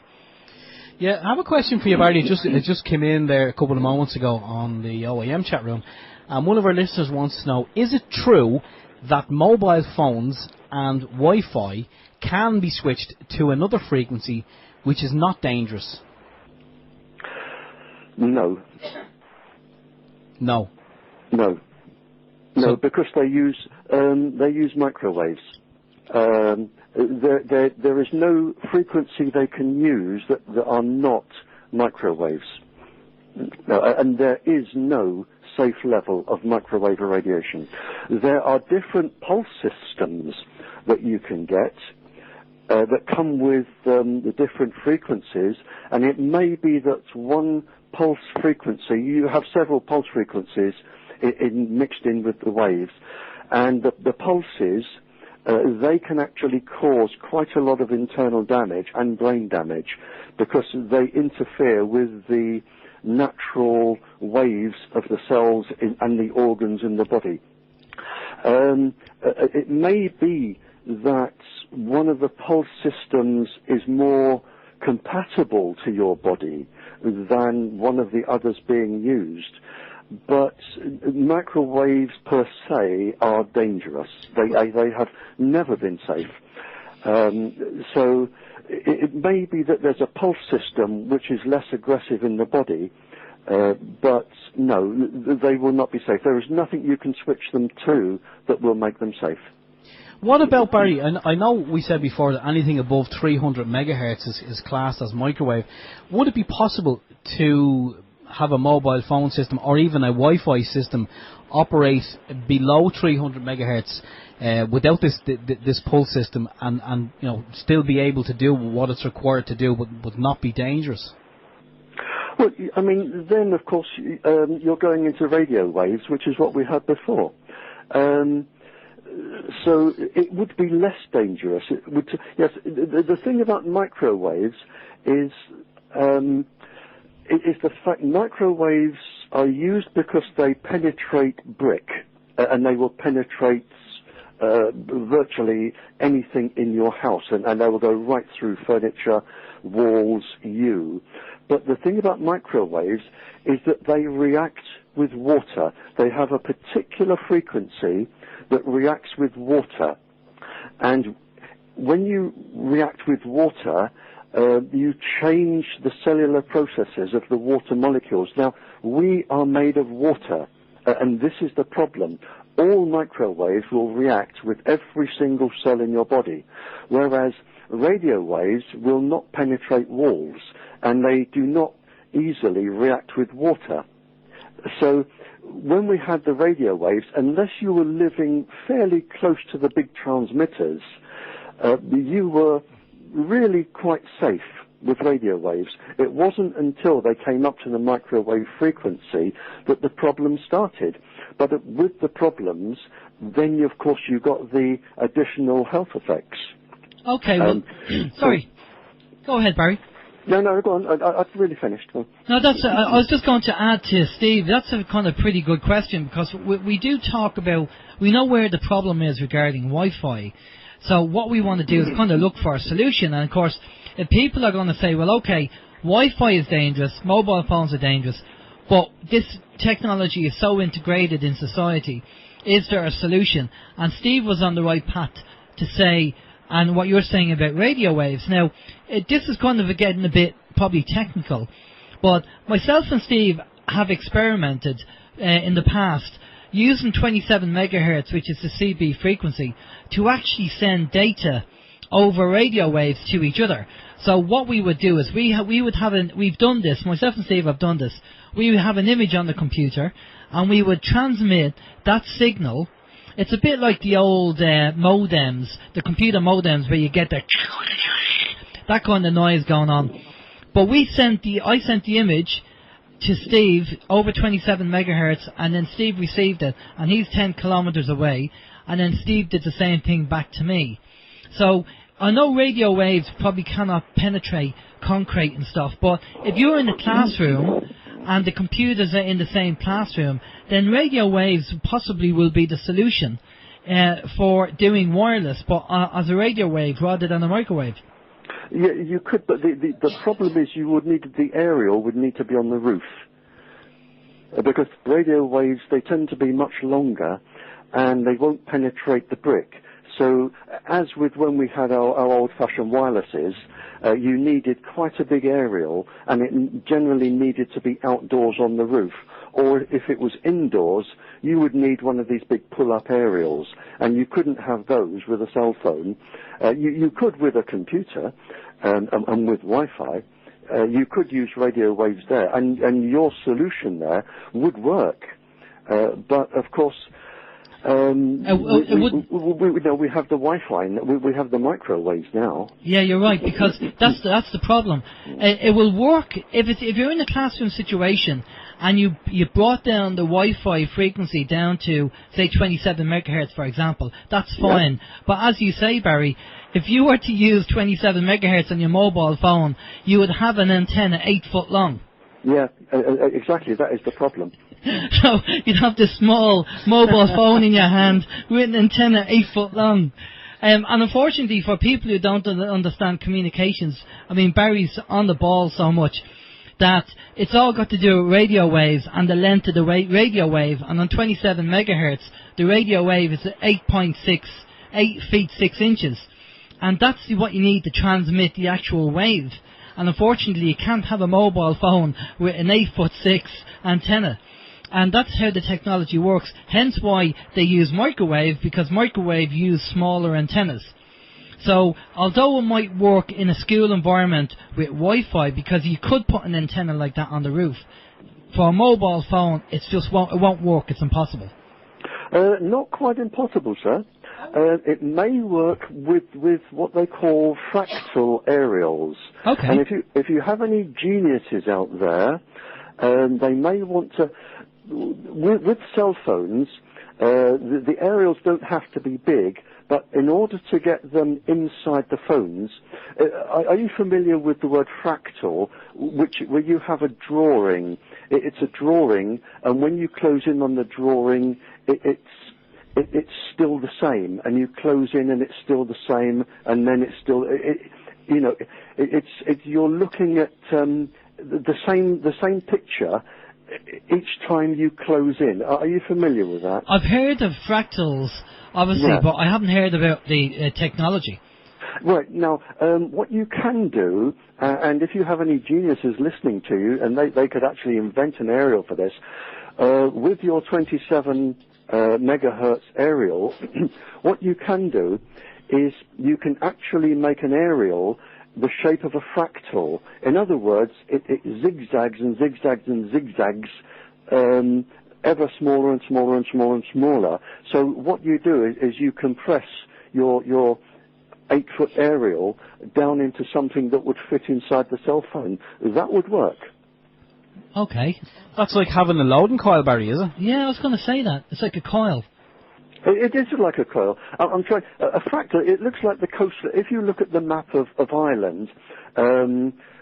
Yeah, I have a question for you, Barry. It just came in there a couple of moments ago on the OYM chat room. And one of our listeners wants to know, is it true that mobile phones and Wi-Fi can be switched to another frequency which is not dangerous? No. No. No. No, because they use microwaves. There is no frequency they can use that are not microwaves. And there is no safe level of microwave irradiation. There are different pulse systems that you can get that come with the different frequencies, and it may be that one pulse frequency, you have several pulse frequencies mixed in with the waves, and the pulses, they can actually cause quite a lot of internal damage and brain damage because they interfere with the natural waves of the cells and the organs in the body. It may be that one of the pulse systems is more compatible to your body than one of the others being used. But microwaves per se are dangerous. They have never been safe. So it may be that there's a pulse system which is less aggressive in the body, but no, they will not be safe. There is nothing you can switch them to that will make them safe. What about, Barry, I know we said before that anything above 300 megahertz is classed as microwave. Would it be possible to have a mobile phone system or even a Wi-Fi system operate below 300 megahertz without this pulse system and you know still be able to do what it's required to do but not be dangerous? Well, I mean, then of course you're going into radio waves, which is what we had before. So it would be less dangerous. It would, yes, the thing about microwaves is the fact microwaves are used because they penetrate brick and they will penetrate virtually anything in your house and they will go right through furniture, walls, you. But the thing about microwaves is that they react with water. They have a particular frequency that reacts with water. And when you react with water, you change the cellular processes of the water molecules. Now, we are made of water, and this is the problem. All microwaves will react with every single cell in your body, whereas radio waves will not penetrate walls, and they do not easily react with water. So when we had the radio waves, unless you were living fairly close to the big transmitters, you were really quite safe with radio waves. It wasn't until they came up to the microwave frequency that the problem started. But with the problems, then of course you got the additional health effects. Okay, well, sorry. Go ahead, Barry. No, go on. I've really finished. Go on. No, that's. I was just going to add to Steve. That's a kind of pretty good question because we do talk about. We know where the problem is regarding Wi-Fi. So what we want to do is kind of look for a solution. And of course, if people are going to say, well, okay, Wi-Fi is dangerous, mobile phones are dangerous, but this technology is so integrated in society, is there a solution? And Steve was on the right path to say, and what you're saying about radio waves. Now, this is kind of getting a bit probably technical, but myself and Steve have experimented in the past using 27 megahertz, which is the CB frequency, to actually send data over radio waves to each other. So what we would do is we've done this, myself and Steve have done this, we would have an image on the computer and we would transmit that signal. It's a bit like the old modems, the computer modems where you get that kind of noise going on. But I sent the image to Steve over 27 megahertz, and then Steve received it, and he's 10 kilometers away, and then Steve did the same thing back to me. So I know radio waves probably cannot penetrate concrete and stuff, but if you're in a classroom and the computers are in the same classroom, then radio waves possibly will be the solution for doing wireless, but as a radio wave rather than a microwave. Yeah, you could, but the problem is the aerial would need to be on the roof. Because radio waves, they tend to be much longer and they won't penetrate the brick. So, as with when we had our old-fashioned wirelesses, you needed quite a big aerial, and it generally needed to be outdoors on the roof. Or if it was indoors, you would need one of these big pull-up aerials, and you couldn't have those with a cell phone. You could with a computer, and with Wi-Fi. You could use radio waves there, and your solution there would work. But, of course, we have the Wi-Fi, we have the microwaves now. Yeah, you're right, because that's the problem. It will work if you're in a classroom situation and you brought down the Wi-Fi frequency down to, say, 27 megahertz, for example. That's fine. Yeah. But as you say, Barry, if you were to use 27 megahertz on your mobile phone, you would have an antenna 8 foot long. Yeah, exactly. That is the problem. So you'd have this small mobile phone in your hand with an antenna 8 foot long. And unfortunately, for people who don't understand communications, I mean, Barry's on the ball so much that it's all got to do with radio waves and the length of the radio wave. And on 27 megahertz, the radio wave is 8 feet 6 inches. And that's what you need to transmit the actual wave. And unfortunately, you can't have a mobile phone with an 8'6" antenna. And that's how the technology works. Hence why they use microwave, because microwave use smaller antennas. So, although it might work in a school environment with Wi-Fi, because you could put an antenna like that on the roof, for a mobile phone, it won't work. It's impossible. Not quite impossible, sir. It may work with what they call fractal aerials. Okay. And if you have any geniuses out there, they may want to. With cell phones, the aerials don't have to be big, but in order to get them inside the phones, are you familiar with the word fractal, where you have a drawing? It's a drawing, and when you close in on the drawing, it's still the same, and you close in and it's still the same, and then it's still, you're looking at the same picture each time you close in. Are you familiar with that? I've heard of fractals, obviously, yeah, but I haven't heard about the technology. Right, now, what you can do, and if you have any geniuses listening to you, and they could actually invent an aerial for this, with your 27 megahertz aerial, what you can do is you can actually make an aerial the shape of a fractal. In other words, it zigzags and zigzags and zigzags, ever smaller and smaller and smaller and smaller. So what you do is you compress your 8-foot aerial down into something that would fit inside the cell phone. That would work. Okay. That's like having a loading coil, Barry, is it? Yeah, I was going to say that. It's like a coil. It is like a coil. I'm trying. A fractal. It looks like the coast. If you look at the map of Ireland,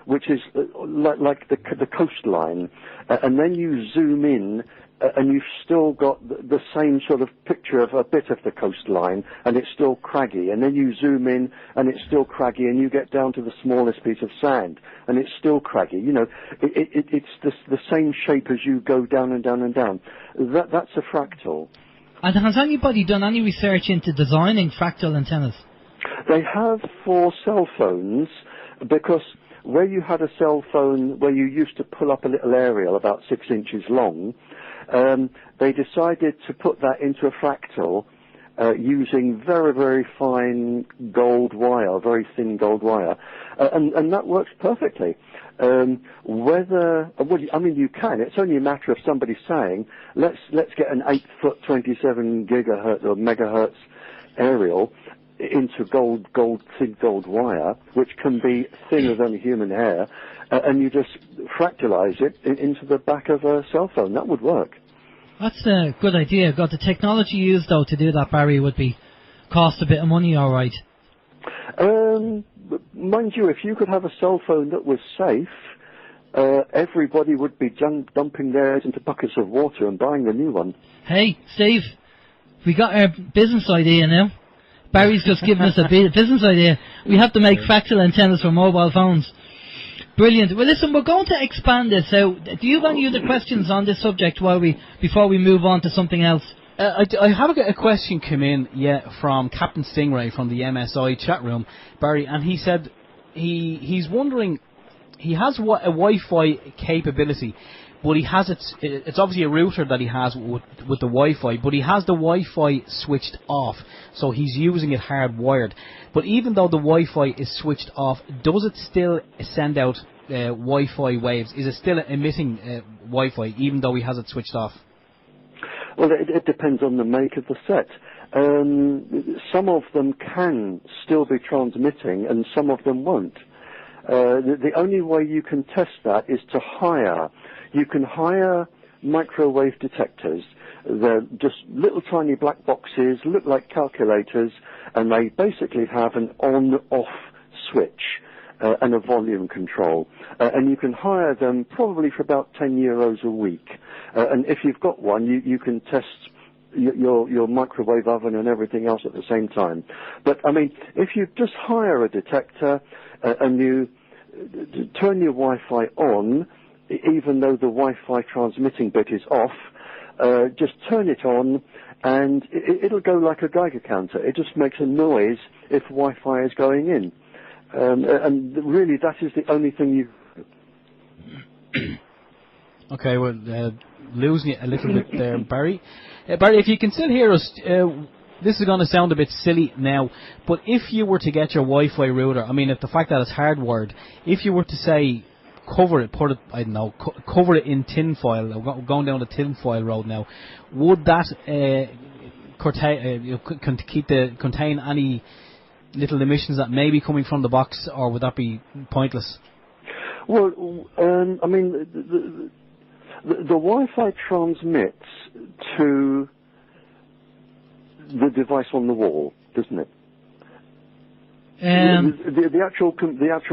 which is like the coastline, and then you zoom in, and you've still got the same sort of picture of a bit of the coastline, and it's still craggy. And then you zoom in, and it's still craggy, and you get down to the smallest piece of sand, and it's still craggy. You know, it's the same shape as you go down and down and down. That's a fractal. And has anybody done any research into designing fractal antennas? They have for cell phones, because where you had a cell phone where you used to pull up a little aerial about 6 inches long, they decided to put that into a fractal using very, very fine gold wire, very thin gold wire, and that works perfectly. You can. It's only a matter of somebody saying, let's get an 8-foot 27 gigahertz or megahertz aerial into thin gold wire, which can be thinner than human hair, and you just fractalize it into the back of a cell phone. That would work. That's a good idea. Got the technology used though to do that, Barry, would be cost a bit of money, all right. Mind you, if you could have a cell phone that was safe, everybody would be dumping theirs into buckets of water and buying a new one. Hey, Steve, we got our business idea now. Barry's just given us a business idea. We have to make fractal antennas for mobile phones. Brilliant. Well, listen, we're going to expand this out. Do you have any other questions on this subject before we move on to something else? I have a question come in, from Captain Stingray from the MSI chat room, Barry, and he said he's wondering, he has a Wi-Fi capability, but he has it's obviously a router that he has with the Wi-Fi, but he has the Wi-Fi switched off, so he's using it hardwired. But even though the Wi-Fi is switched off, does it still send out Wi-Fi waves? Is it still emitting Wi-Fi even though he has it switched off? Well, it depends on the make of the set. Some of them can still be transmitting, and some of them won't. The only way you can test that is to hire. You can hire microwave detectors. They're just little tiny black boxes, look like calculators, and they basically have an on-off switch and a volume control. And you can hire them probably for about €10 a week. And if you've got one, you can test your microwave oven and everything else at the same time. But, I mean, if you just hire a detector and you turn your Wi-Fi on, even though the Wi-Fi transmitting bit is off, just turn it on and it'll go like a Geiger counter. It just makes a noise if Wi-Fi is going in. And really, that is the only thing you... Okay, well, losing it a little bit there, Barry. Barry, if you can still hear us, this is going to sound a bit silly now, but if you were to get your Wi-Fi router, I mean, if the fact that it's hardwired, if you were to say, cover it, cover it in tinfoil, going down the tinfoil road now, would that contain any little emissions that may be coming from the box, or would that be pointless? Well, I mean, the Wi-Fi transmits to the device on the wall, doesn't it? The actual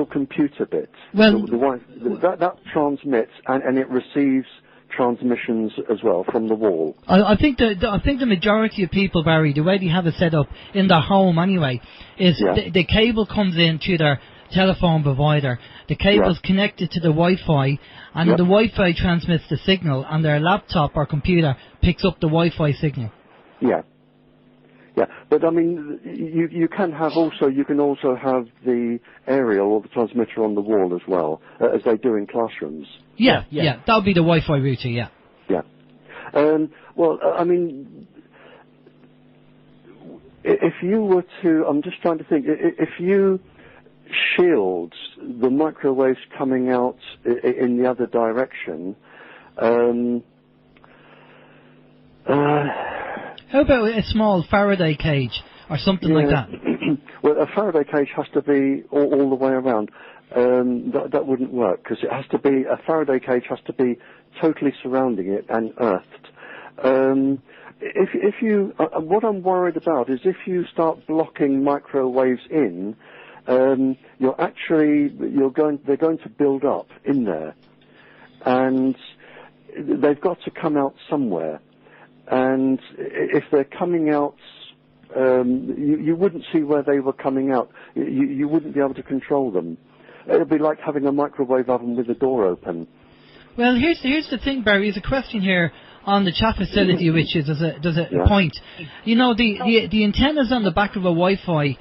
computer bit. Well, that transmits and it receives transmissions as well from the wall. I think the majority of people, Barry, the way they have it set up in their home anyway, is the cable comes in to their telephone provider. The cable's connected to the Wi-Fi, and the Wi-Fi transmits the signal, and their laptop or computer picks up the Wi-Fi signal. Yeah. Yeah, but I mean, you can also have the aerial or the transmitter on the wall as well, as they do in classrooms. Yeah, that would be the Wi-Fi router, yeah. Yeah. Well, I mean, if you were to, I'm just trying to think, if you shield the microwaves coming out in the other direction, how about a small Faraday cage or something like that? Well, a Faraday cage has to be all the way around. That wouldn't work, because it has to be, a Faraday cage has to be totally surrounding it and earthed. if you, what I'm worried about is if you start blocking microwaves in, they're going to build up in there, and they've got to come out somewhere. And if they're coming out, you wouldn't see where they were coming out. You wouldn't be able to control them. It would be like having a microwave oven with the door open. Well, here's the thing, Barry. There's a question here on the chat facility, which is there's a point. You know, the antennas on the back of a Wi-Fi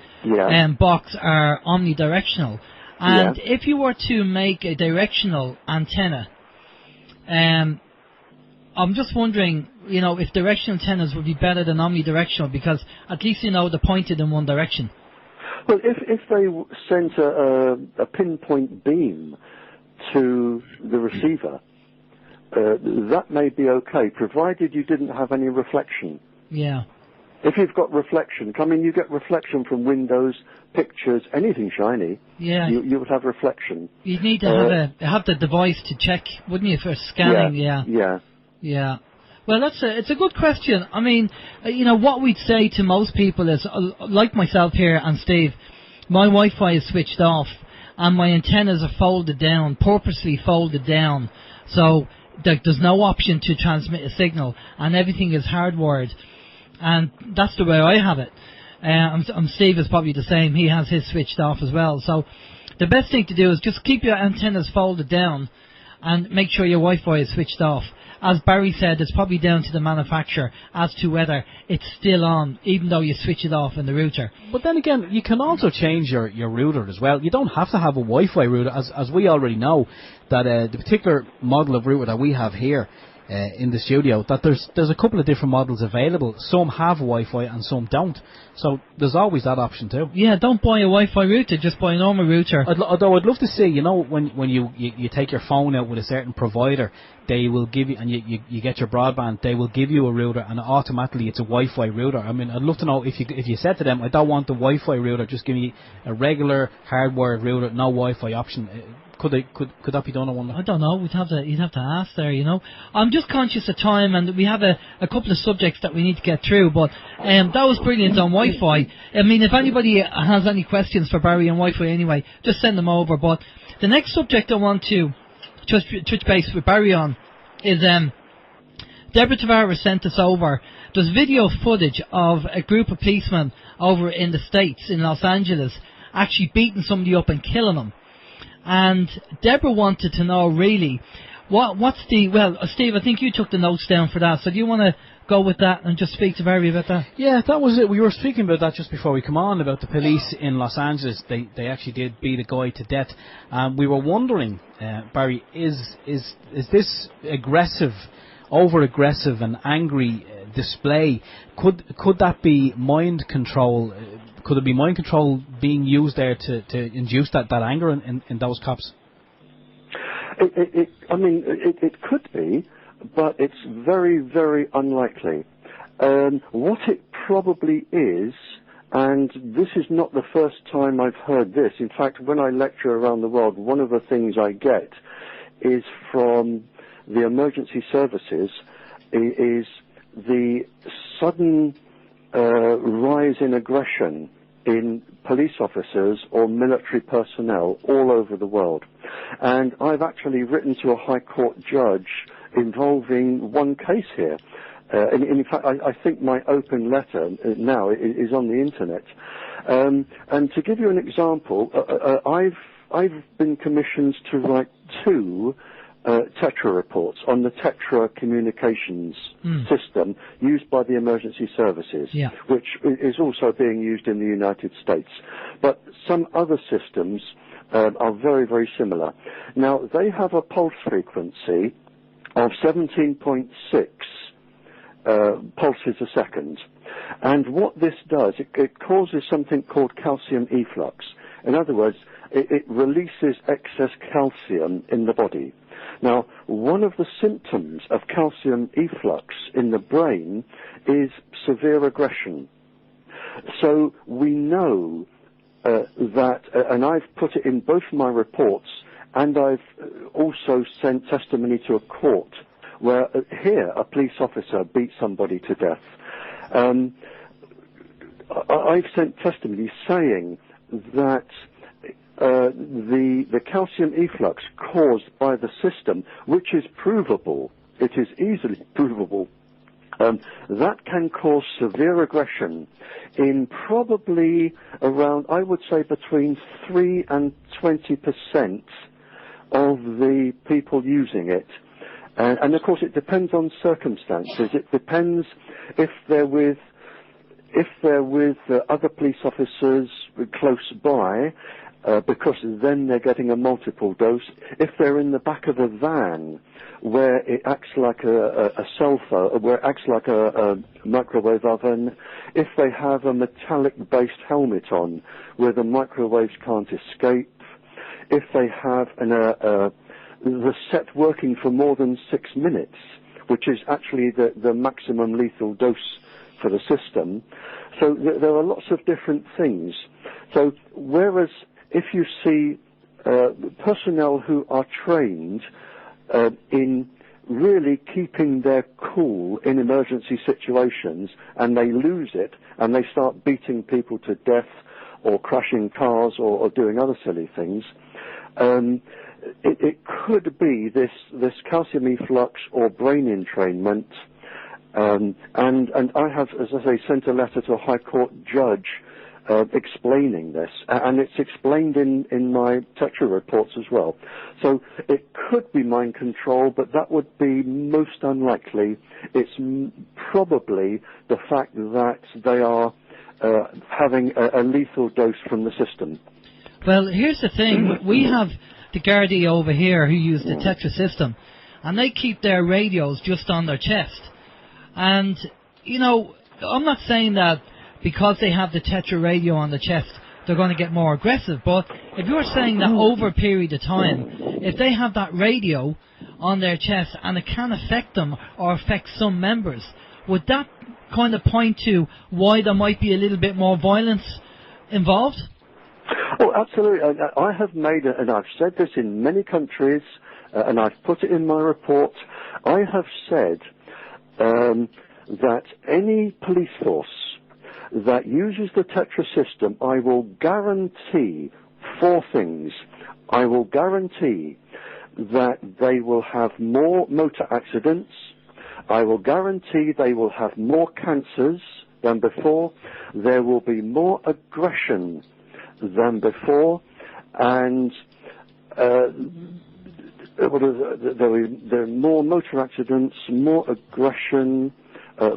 box are omnidirectional, and if you were to make a directional antenna, I'm just wondering, you know, if directional antennas would be better than omnidirectional, because at least you know they're pointed in one direction. Well, if they sent a pinpoint beam to the receiver, that may be okay, provided you didn't have any reflection. Yeah. If you've got reflection, you get reflection from windows, pictures, anything shiny. Yeah. You would have reflection. You'd need to have the device to check, wouldn't you, for scanning? Yeah. Well, it's a good question. I mean, you know, what we'd say to most people is, like myself here and Steve, my Wi-Fi is switched off and my antennas are folded down, purposely folded down, so there's no option to transmit a signal, and everything is hardwired, and that's the way I have it. And Steve is probably the same. He has his switched off as well. So the best thing to do is just keep your antennas folded down and make sure your Wi-Fi is switched off. As Barry said, it's probably down to the manufacturer as to whether it's still on, even though you switch it off in the router. But then again, you can also change your router as well. You don't have to have a Wi-Fi router, as we already know, that the particular model of router that we have here in the studio, that there's a couple of different models available. Some have Wi-Fi and some don't. So there's always that option too. Yeah, don't buy a Wi-Fi router, just buy a normal router. Although I'd love to see, you know, when you take your phone out with a certain provider, they will give you, and you get your broadband, they will give you a router, and automatically it's a Wi-Fi router. I mean, I'd love to know if you said to them, I don't want the Wi-Fi router, just give me a regular hardwired router, no Wi-Fi option. Could that be done? I wonder. I don't know. You'd have to ask there. You know, I'm just conscious of time, and we have a couple of subjects that we need to get through. But that was brilliant on Wi-Fi. I mean, if anybody has any questions for Barry on Wi-Fi, anyway, just send them over. But the next subject I want to touch base with Barry on is Deborah Tavares sent us over. There's video footage of a group of policemen over in the States, in Los Angeles, actually beating somebody up and killing them. And Deborah wanted to know, really, what's the... Well, Steve, I think you took the notes down for that, so do you want to go with that and just speak to Barry about that? Yeah, that was it. We were speaking about that just before we come on, about the police in Los Angeles. They actually did beat a guy to death. We were wondering, Barry, is this aggressive, over-aggressive and angry display, could that be mind control? Could it be mind control being used there to induce that anger in those cops? It could be, but it's very, very unlikely. What it probably is, and this is not the first time I've heard this. In fact, when I lecture around the world, one of the things I get is from the emergency services is the sudden rise in aggression in police officers or military personnel all over the world. And I've actually written to a High Court judge involving one case here. In fact, I think my open letter now is on the internet. And to give you an example, I've been commissioned to write 2 Tetra reports on the Tetra communications system used by the emergency services, which is also being used in the United States. But some other systems are very, very similar. Now, they have a pulse frequency of 17.6 pulses a second. And what this does, it causes something called calcium efflux. In other words, it releases excess calcium in the body. Now, one of the symptoms of calcium efflux in the brain is severe aggression. So we know that, and I've put it in both my reports, and I've also sent testimony to a court, where here a police officer beat somebody to death. I've sent testimony saying that the calcium efflux caused by the system, which is provable, it is easily provable, that can cause severe aggression in probably around, I would say, between 3 and 20% of the people using it. And of course it depends on circumstances. It depends if they're with other police officers close by, because then they're getting a multiple dose. If they're in the back of a van where it acts like a cell phone, where it acts like a microwave oven, if they have a metallic-based helmet on where the microwaves can't escape, if they have the set working for more than 6 minutes, which is actually the maximum lethal dose for the system. So there are lots of different things. So whereas if you see personnel who are trained in really keeping their cool in emergency situations, and they lose it and they start beating people to death or crashing cars or doing other silly things, it could be this calcium efflux or brain entrainment. And I have, as I say, sent a letter to a High Court judge explaining this, and it's explained in my Tetra reports as well. So it could be mind control, but that would be most unlikely. It's probably the fact that they are having a lethal dose from the system. Well, here's the thing. We have the Gardai over here who use the Tetra system, and they keep their radios just on their chest. And, you know, I'm not saying that because they have the Tetra radio on the chest, they're going to get more aggressive. But if you're saying that over a period of time, if they have that radio on their chest and it can affect them or affect some members, would that kind of point to why there might be a little bit more violence involved? Oh, absolutely. I have made it, and I've said this in many countries, and I've put it in my report. I have said that any police force that uses the Tetra system, I will guarantee 4 things. I will guarantee that they will have more motor accidents. I will guarantee they will have more cancers than before. There will be more aggression than before, and there are more motor accidents, more aggression,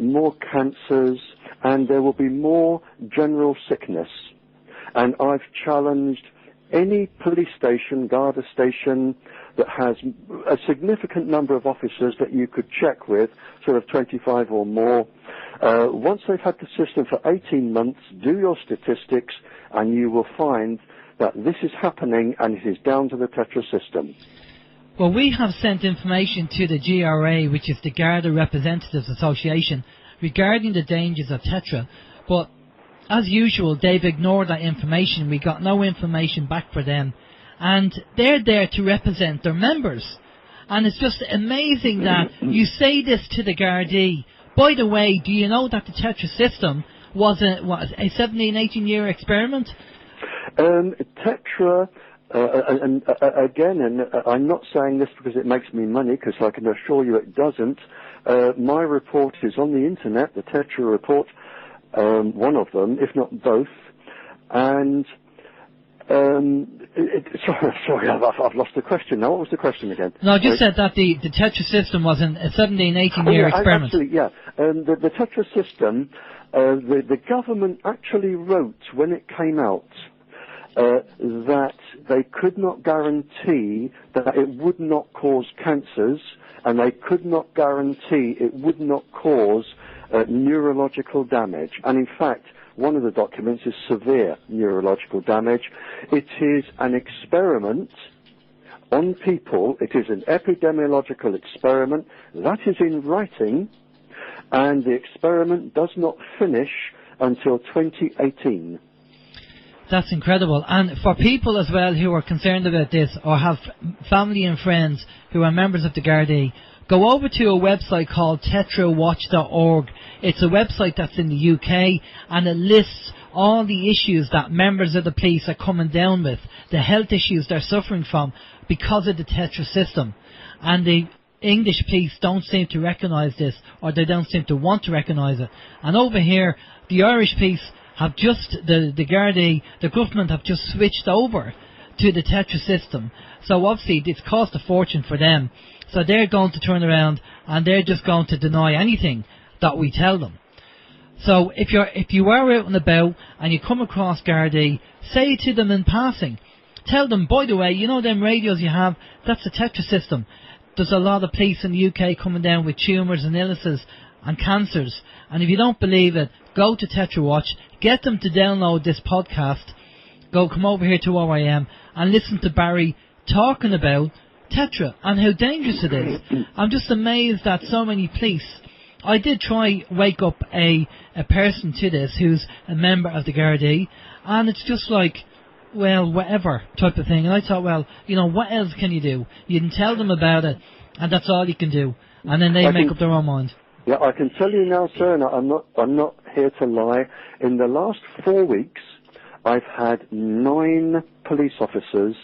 more cancers, and there will be more general sickness. And I've challenged any police station, Garda station, that has a significant number of officers that you could check with, sort of 25 or more. Once they've had the system for 18 months, do your statistics, and you will find that this is happening, and it is down to the Tetra system. Well, we have sent information to the GRA, which is the Garda Representatives Association, regarding the dangers of Tetra, but as usual, they've ignored that information. We got no information back for them, and they're there to represent their members. And it's just amazing that you say this to the Gardai. By the way, do you know that the Tetra system was a 17, 18-year experiment? Tetra, and I'm not saying this because it makes me money, because I can assure you it doesn't. My report is on the internet, the Tetra report, one of them, if not both. And sorry, I've lost the question now. What was the question again? No, I just said that the Tetra system was a 17, 18-year experiment. Actually, yeah. The Tetra system, the government actually wrote when it came out that they could not guarantee that it would not cause cancers, and they could not guarantee it would not cause neurological damage. And in fact, one of the documents is severe neurological damage. It is an experiment on people. It is an epidemiological experiment. That is in writing, and the experiment does not finish until 2018. That's incredible. And for people as well who are concerned about this, or have family and friends who are members of the Gardai, go over to a website called tetrawatch.org. It's a website that's in the UK, and it lists all the issues that members of the police are coming down with, the health issues they're suffering from because of the Tetra system. And the English police don't seem to recognise this, or they don't seem to want to recognise it. And over here, the Irish police have just, the Gardai, the government have just switched over to the Tetra system. So obviously it's cost a fortune for them. So they're going to turn around and they're just going to deny anything that we tell them. So if you are out and about and you come across Gardai, say to them in passing. Tell them, by the way, you know them radios you have, that's the Tetra system. There's a lot of police in the UK coming down with tumours and illnesses and cancers. And if you don't believe it, go to Tetra Watch, get them to download this podcast, come over here to OYM and listen to Barry talking about Tetra and how dangerous it is. I'm just amazed that so many police. I did try wake up a person to this who's a member of the Gardai, and it's just like, well, whatever type of thing. And I thought, well, you know, what else can you do? You can tell them about it, and that's all you can do. And then they make up their own mind. Yeah, I can tell you now, sir, and I'm not here to lie. In the last 4 weeks, I've had 9 police officers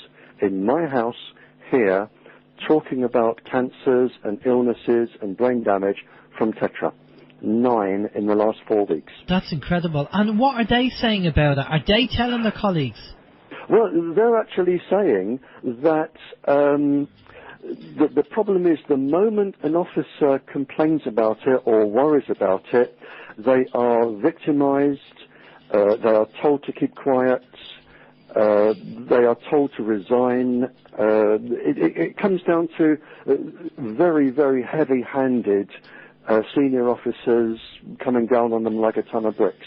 in my house here talking about cancers and illnesses and brain damage from Tetra. 9 in the last 4 weeks. That's incredible. And what are they saying about it? Are they telling their colleagues? Well, they're actually saying that the problem is the moment an officer complains about it or worries about it, they are victimized, they are told to keep quiet, they are told to resign. It comes down to very, very heavy-handed senior officers coming down on them like a ton of bricks.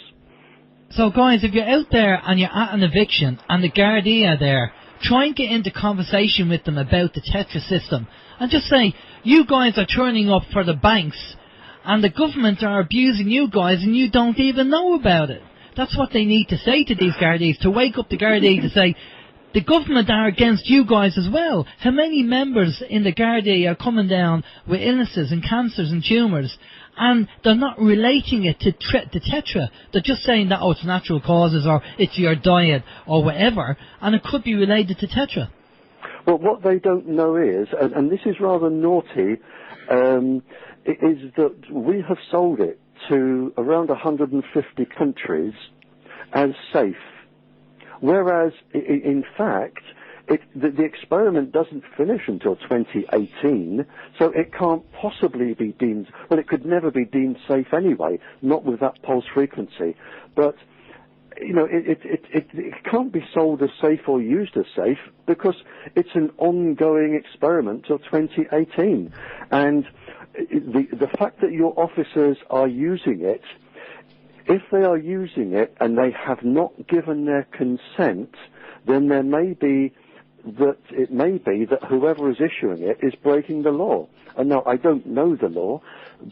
So guys, if you're out there and you're at an eviction and the Gardai are there, try and get into conversation with them about the Tetra system and just say, you guys are turning up for the banks and the government are abusing you guys and you don't even know about it. That's what they need to say to these Gardais, to wake up the Gardai to say, the government are against you guys as well. How many members in the Gardai are coming down with illnesses and cancers and tumours, and they're not relating it to Tetra. They're just saying that, oh, it's natural causes or it's your diet or whatever, and it could be related to Tetra. Well, what they don't know is, and this is rather naughty, is that we have sold it to around 150 countries as safe. Whereas, in fact, the experiment doesn't finish until 2018, so it can't possibly be deemed, well, it could never be deemed safe anyway, not with that pulse frequency. But, you know, it can't be sold as safe or used as safe because it's an ongoing experiment till 2018. And the fact that your officers are using it, if they are using it and they have not given their consent, then it may be that whoever is issuing it is breaking the law. And now, I don't know the law,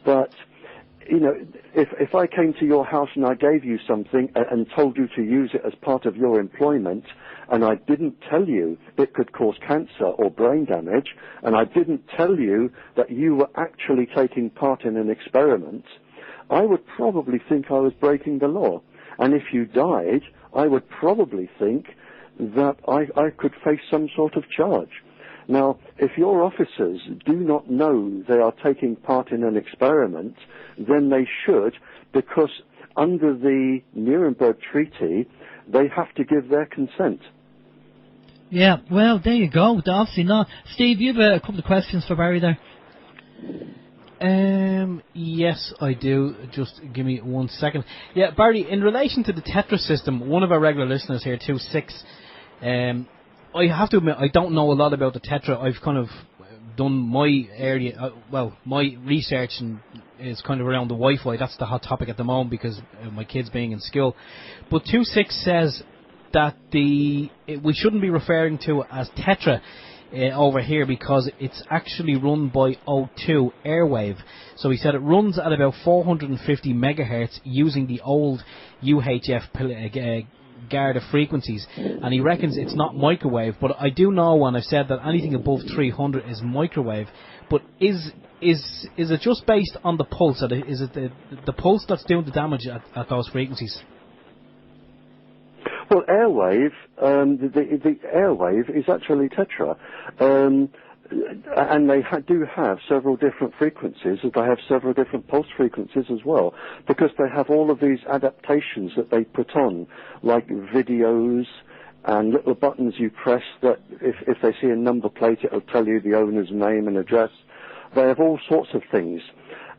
but, you know, if I came to your house and I gave you something and told you to use it as part of your employment, and I didn't tell you it could cause cancer or brain damage, and I didn't tell you that you were actually taking part in an experiment, I would probably think I was breaking the law. And if you died, I would probably think that I could face some sort of charge. Now, if your officers do not know they are taking part in an experiment, then they should, because under the Nuremberg Treaty, they have to give their consent. Yeah, well, there you go. Obviously not. Steve, you have a couple of questions for Barry there. Yes, I do. Just give me 1 second. Yeah, Barry, in relation to the Tetra system, one of our regular listeners here, 26, I have to admit, I don't know a lot about the Tetra. I've kind of done my area, my research is kind of around the Wi-Fi. That's the hot topic at the moment because my kids being in school. But 26 says that we shouldn't be referring to it as Tetra over here because it's actually run by O2 airwave. So he said it runs at about 450 megahertz using the old UHF Garda frequencies, and he reckons it's not microwave. But I do know, and I've said that anything above 300 is microwave. But is it just based on the pulse? Is it the pulse that's doing the damage at those frequencies? Well, airwave, the airwave is actually Tetra, and they do have several different frequencies, and they have several different pulse frequencies as well, because they have all of these adaptations that they put on, like videos and little buttons you press that if they see a number plate, it'll tell you the owner's name and address. They have all sorts of things.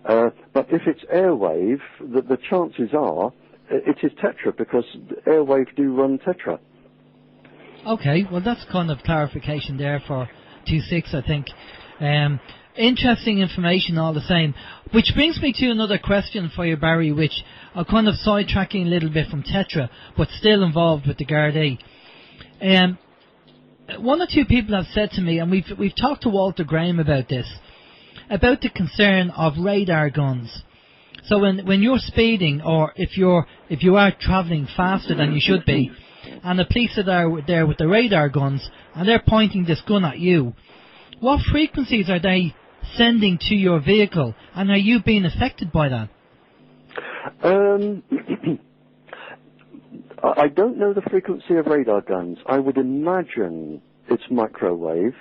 But if it's airwave, the chances are it is Tetra, because airwave do run Tetra. Okay, well that's kind of clarification there for 2.6, I think. Interesting information all the same. Which brings me to another question for you, Barry, which I'm kind of sidetracking a little bit from Tetra, but still involved with the Gardai. One or two people have said to me, and we've talked to Walter Graham about this, about the concern of radar guns. So when you're speeding, or if you are travelling faster than you should be, and the police are there with the radar guns, and they're pointing this gun at you, what frequencies are they sending to your vehicle, and are you being affected by that? I don't know the frequency of radar guns. I would imagine it's microwave.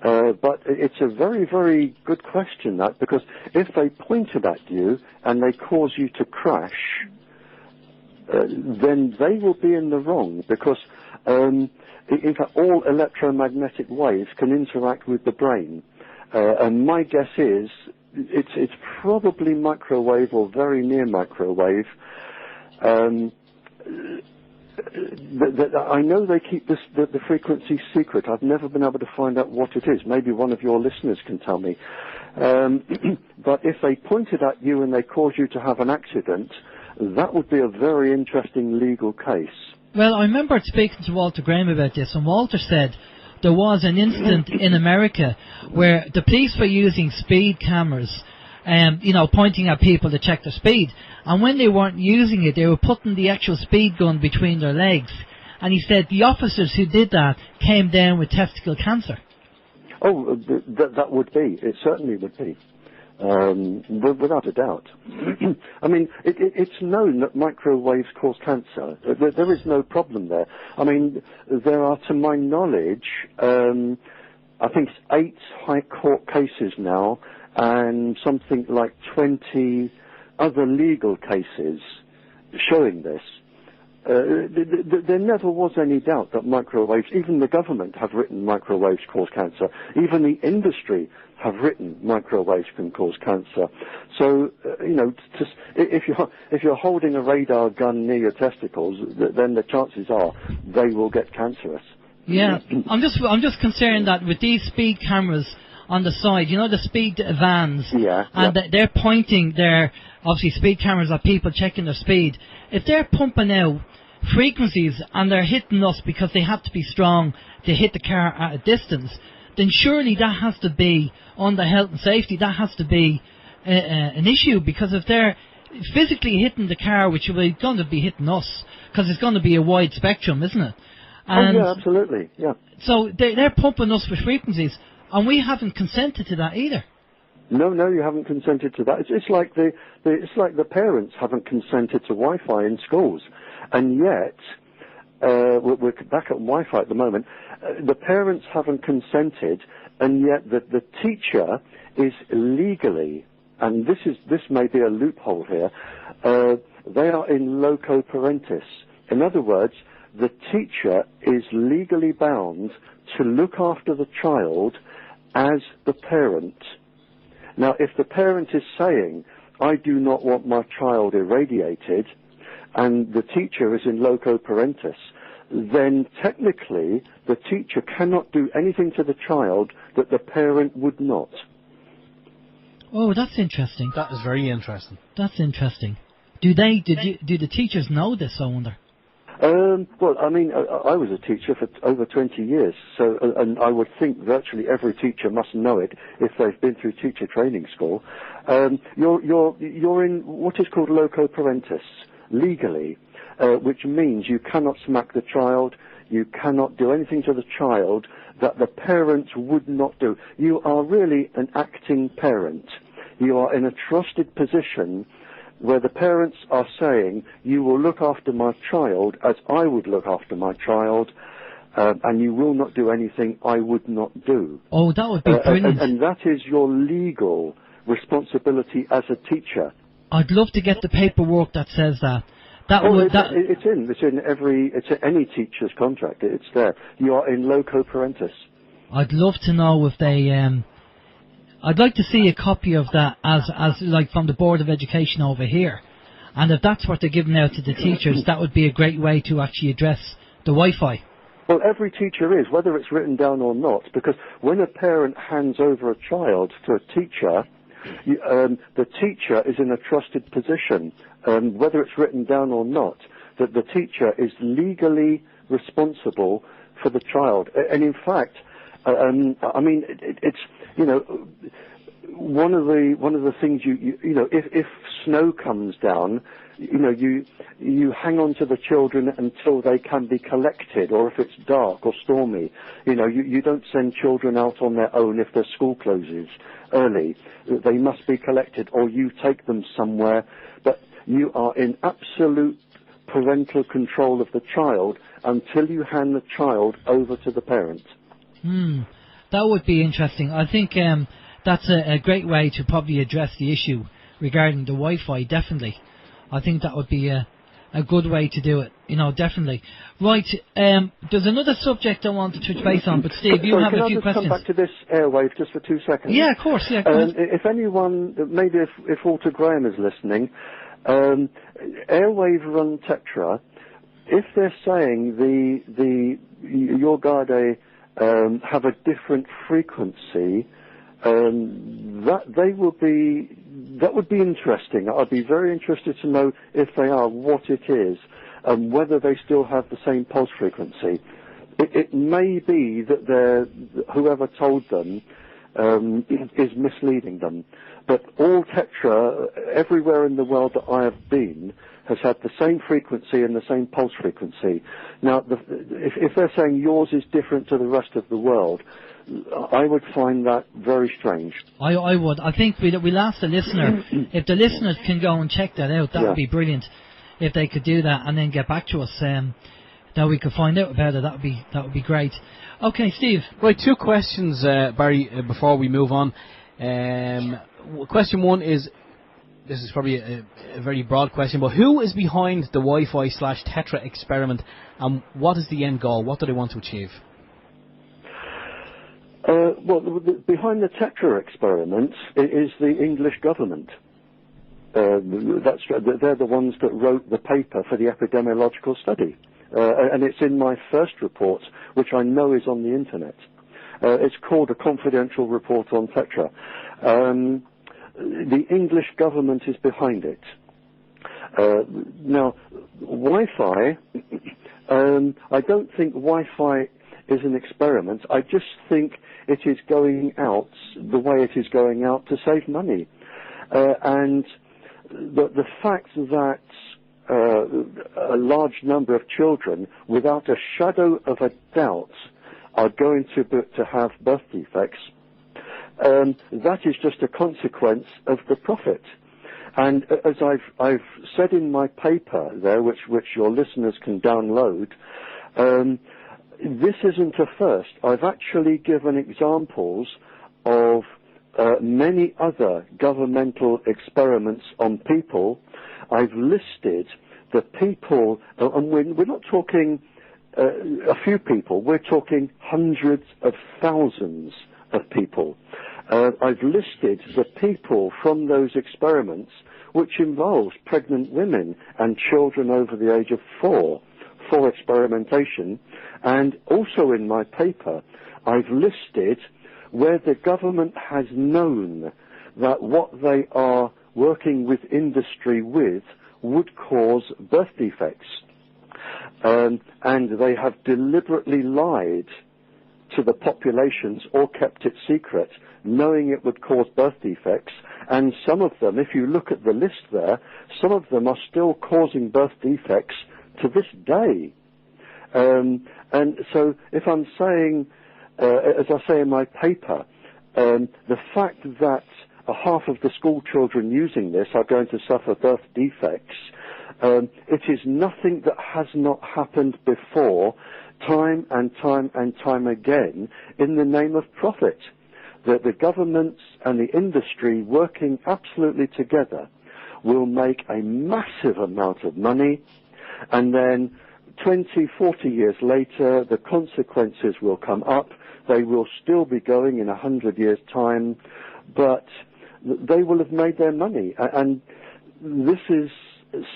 But it's a very, very good question, that, because if they pointed at you and they cause you to crash, then they will be in the wrong, because in fact all electromagnetic waves can interact with the brain. And my guess is it's probably microwave or very near microwave. I know they keep the frequency secret. I've never been able to find out what it is. Maybe one of your listeners can tell me. But if they pointed at you and they caused you to have an accident, that would be a very interesting legal case. Well, I remember speaking to Walter Graham about this, and Walter said there was an incident in America where the police were using speed cameras, pointing at people to check their speed. And when they weren't using it, they were putting the actual speed gun between their legs. And he said the officers who did that came down with testicle cancer. Oh, that would be. It certainly would be. Without a doubt. I mean, it's known that microwaves cause cancer. There is no problem there. I mean, there are, to my knowledge, I think it's 8 high court cases now, and something like 20 other legal cases showing this. There never was any doubt that microwaves, even the government have written microwaves cause cancer. Even the industry have written microwaves can cause cancer. So, if you're holding a radar gun near your testicles, then the chances are they will get cancerous. Yeah, I'm just concerned that with these speed cameras on the side, the speed vans, they're pointing their, obviously, speed cameras at people checking their speed. If they're pumping out frequencies and they're hitting us because they have to be strong to hit the car at a distance, then surely that has to be, on the health and safety, that has to be an issue, because if they're physically hitting the car, which is going to be hitting us, because it's going to be a wide spectrum, isn't it? And yeah, absolutely, yeah. So they're pumping us with frequencies, and we haven't consented to that either. No, you haven't consented to that. It's like the parents haven't consented to Wi-Fi in schools, and yet we're back at Wi-Fi at the moment. The parents haven't consented, and yet the teacher is legally, and this may be a loophole here. They are in loco parentis. In other words, the teacher is legally bound to look after the child as the parent. Now, if the parent is saying, I do not want my child irradiated, and the teacher is in loco parentis, then technically the teacher cannot do anything to the child that the parent would not. Oh, that's interesting. That is very interesting. That's interesting. Do the teachers know this, I wonder? Well, I mean, I was a teacher for over 20 years, so, and I would think virtually every teacher must know it if they've been through teacher training school. You're in what is called loco parentis legally, which means you cannot smack the child, you cannot do anything to the child that the parents would not do. You are really an acting parent. You are in a trusted position where the parents are saying, you will look after my child as I would look after my child, and you will not do anything I would not do. Oh, that would be brilliant. And that is your legal responsibility as a teacher. I'd love to get the paperwork that says that. It's in any teacher's contract. It's there. You are in loco parentis. I'd love to know if they. I'd like to see a copy of that as like from the Board of Education over here, and if that's what they're giving out to the teachers, that would be a great way to actually address the Wi-Fi. Well, every teacher is, whether it's written down or not, because when a parent hands over a child to a teacher, the teacher is in a trusted position, whether it's written down or not, that the teacher is legally responsible for the child. And in fact, I mean, it's, you know, one of the things you know, if snow comes down, you know, you hang on to the children until they can be collected, or if it's dark or stormy, you know, you don't send children out on their own if their school closes early. They must be collected, or you take them somewhere, but you are in absolute parental control of the child until you hand the child over to the parent. That would be interesting. I think that's a great way to probably address the issue regarding the Wi-Fi, definitely. I think that would be a good way to do it, you know, definitely. Right, there's another subject I want to touch base on, but Steve, you have a few questions. Can I just come back to this airwave just for 2 seconds? Yeah, of course, yeah. If anyone, maybe if Walter Graham is listening, airwave run Tetra, if they're saying your Gardai have a different frequency, that would be interesting. I'd be very interested to know if they are, what it is, and whether they still have the same pulse frequency. It may be that whoever told them is misleading them. But all Tetra, everywhere in the world that I have been, has had the same frequency and the same pulse frequency. Now, if they're saying yours is different to the rest of the world, I would find that very strange. I would. I think we'll ask the listener. If the listeners can go and check that out, that would be brilliant. If they could do that and then get back to us, that we could find out about it. That would be great. Okay, Steve. Right, 2 questions, Barry, before we move on. Question 1 is, this is probably a very broad question, but who is behind the Wi-Fi /Tetra experiment, and what is the end goal? What do they want to achieve? Well, behind the Tetra experiment is the English government. They're the ones that wrote the paper for the epidemiological study. And it's in my first report, which I know is on the internet. It's called a confidential report on Tetra. The English government is behind it. Now, Wi-Fi, I don't think Wi-Fi is an experiment. I just think it is going out the way it is going out to save money. And the fact that a large number of children, without a shadow of a doubt, are going to have birth defects, that is just a consequence of the profit. And as I've said in my paper there, which your listeners can download, this isn't a first. I've actually given examples of many other governmental experiments on people. I've listed the people, and we're not talking a few people, we're talking hundreds of thousands of people. I've listed the people from those experiments, which involves pregnant women and children over the age of 4 for experimentation. And also in my paper, I've listed where the government has known that what they are working with industry with would cause birth defects. And they have deliberately lied to the populations or kept it secret, knowing it would cause birth defects. And some of them, if you look at the list there, some of them are still causing birth defects to this day. And so if I'm saying, as I say in my paper, the fact that half of the school children using this are going to suffer birth defects, it is nothing that has not happened before, time and time and time again, in the name of profit. That the governments and the industry working absolutely together will make a massive amount of money, and then 20, 40 years later, the consequences will come up. They will still be going in 100 years' time, but they will have made their money. And this is,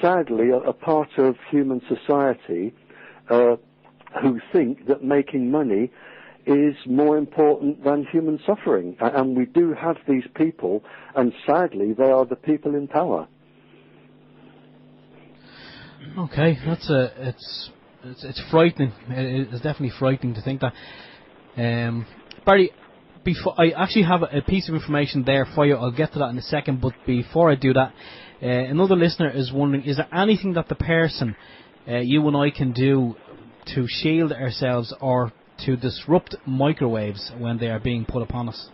sadly, a part of human society who think that making money is more important than human suffering. And we do have these people, and sadly, they are the people in power. Okay, it's frightening. It's definitely frightening to think that. Barry, before I actually have a piece of information there for you. I'll get to that in a second, but before I do that, another listener is wondering, is there anything that the person, you and I, can do to shield ourselves or to disrupt microwaves when they are being put upon us?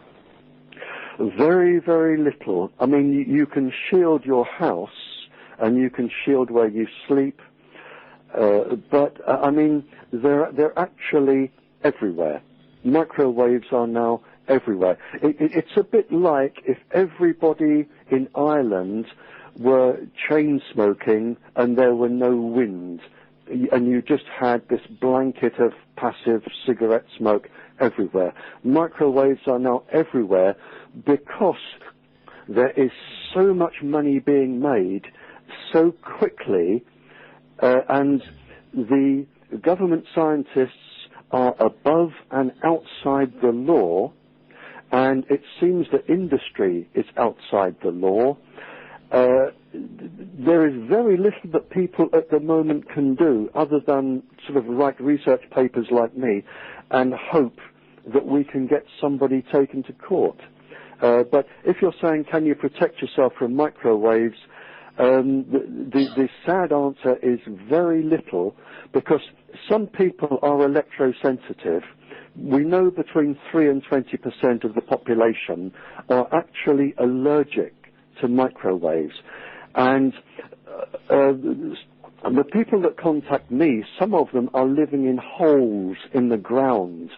Very, very little. I mean, you can shield your house and you can shield where you sleep, but I mean, they're actually everywhere. Microwaves are now everywhere. It's a bit like if everybody in Ireland were chain smoking and there were no wind, and you just had this blanket of passive cigarette smoke everywhere. Microwaves are now everywhere because there is so much money being made so quickly, and the government scientists are above and outside the law, and it seems that industry is outside the law. There is very little that people at the moment can do other than sort of write research papers like me and hope that we can get somebody taken to court. But if you're saying, can you protect yourself from microwaves, the sad answer is very little, because some people are electrosensitive. We know between 3 and 20% of the population are actually allergic to microwaves. And the people that contact me, some of them are living in holes in the ground,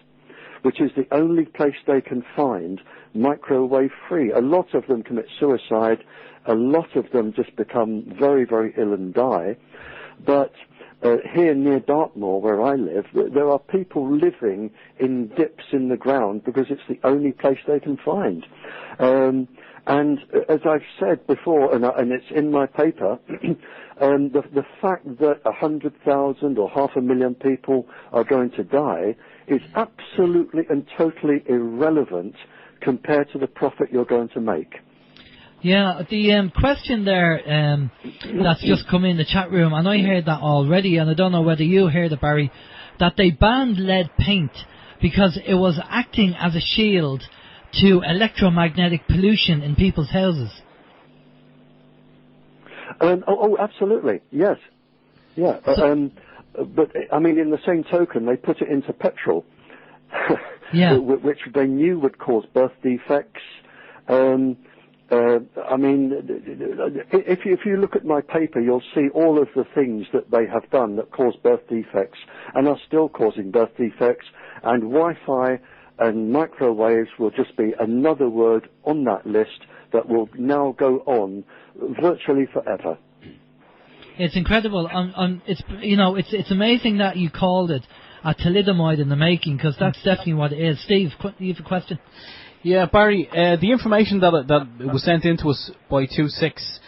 which is the only place they can find microwave free. A lot of them commit suicide. A lot of them just become very, very ill and die. But here near Dartmoor, where I live, there are people living in dips in the ground because it's the only place they can find. And as I've said before, and it's in my paper, the fact that 100,000 or 500,000 people are going to die is absolutely and totally irrelevant compared to the profit you're going to make. Yeah, the question there that's just come in the chat room, and I heard that already, and I don't know whether you heard it, Barry, that they banned lead paint because it was acting as a shield to electromagnetic pollution in people's houses. Absolutely, yes. Yeah, but, I mean, in the same token, they put it into petrol, yeah. which they knew would cause birth defects. I mean, if you look at my paper, you'll see all of the things that they have done that cause birth defects and are still causing birth defects, and Wi-Fi and microwaves will just be another word on that list that will now go on virtually forever. It's incredible. It's amazing that you called it a thalidomide in the making, because that's definitely what it is. Steve, you have a question? Yeah, Barry, the information that was sent in to us by 26,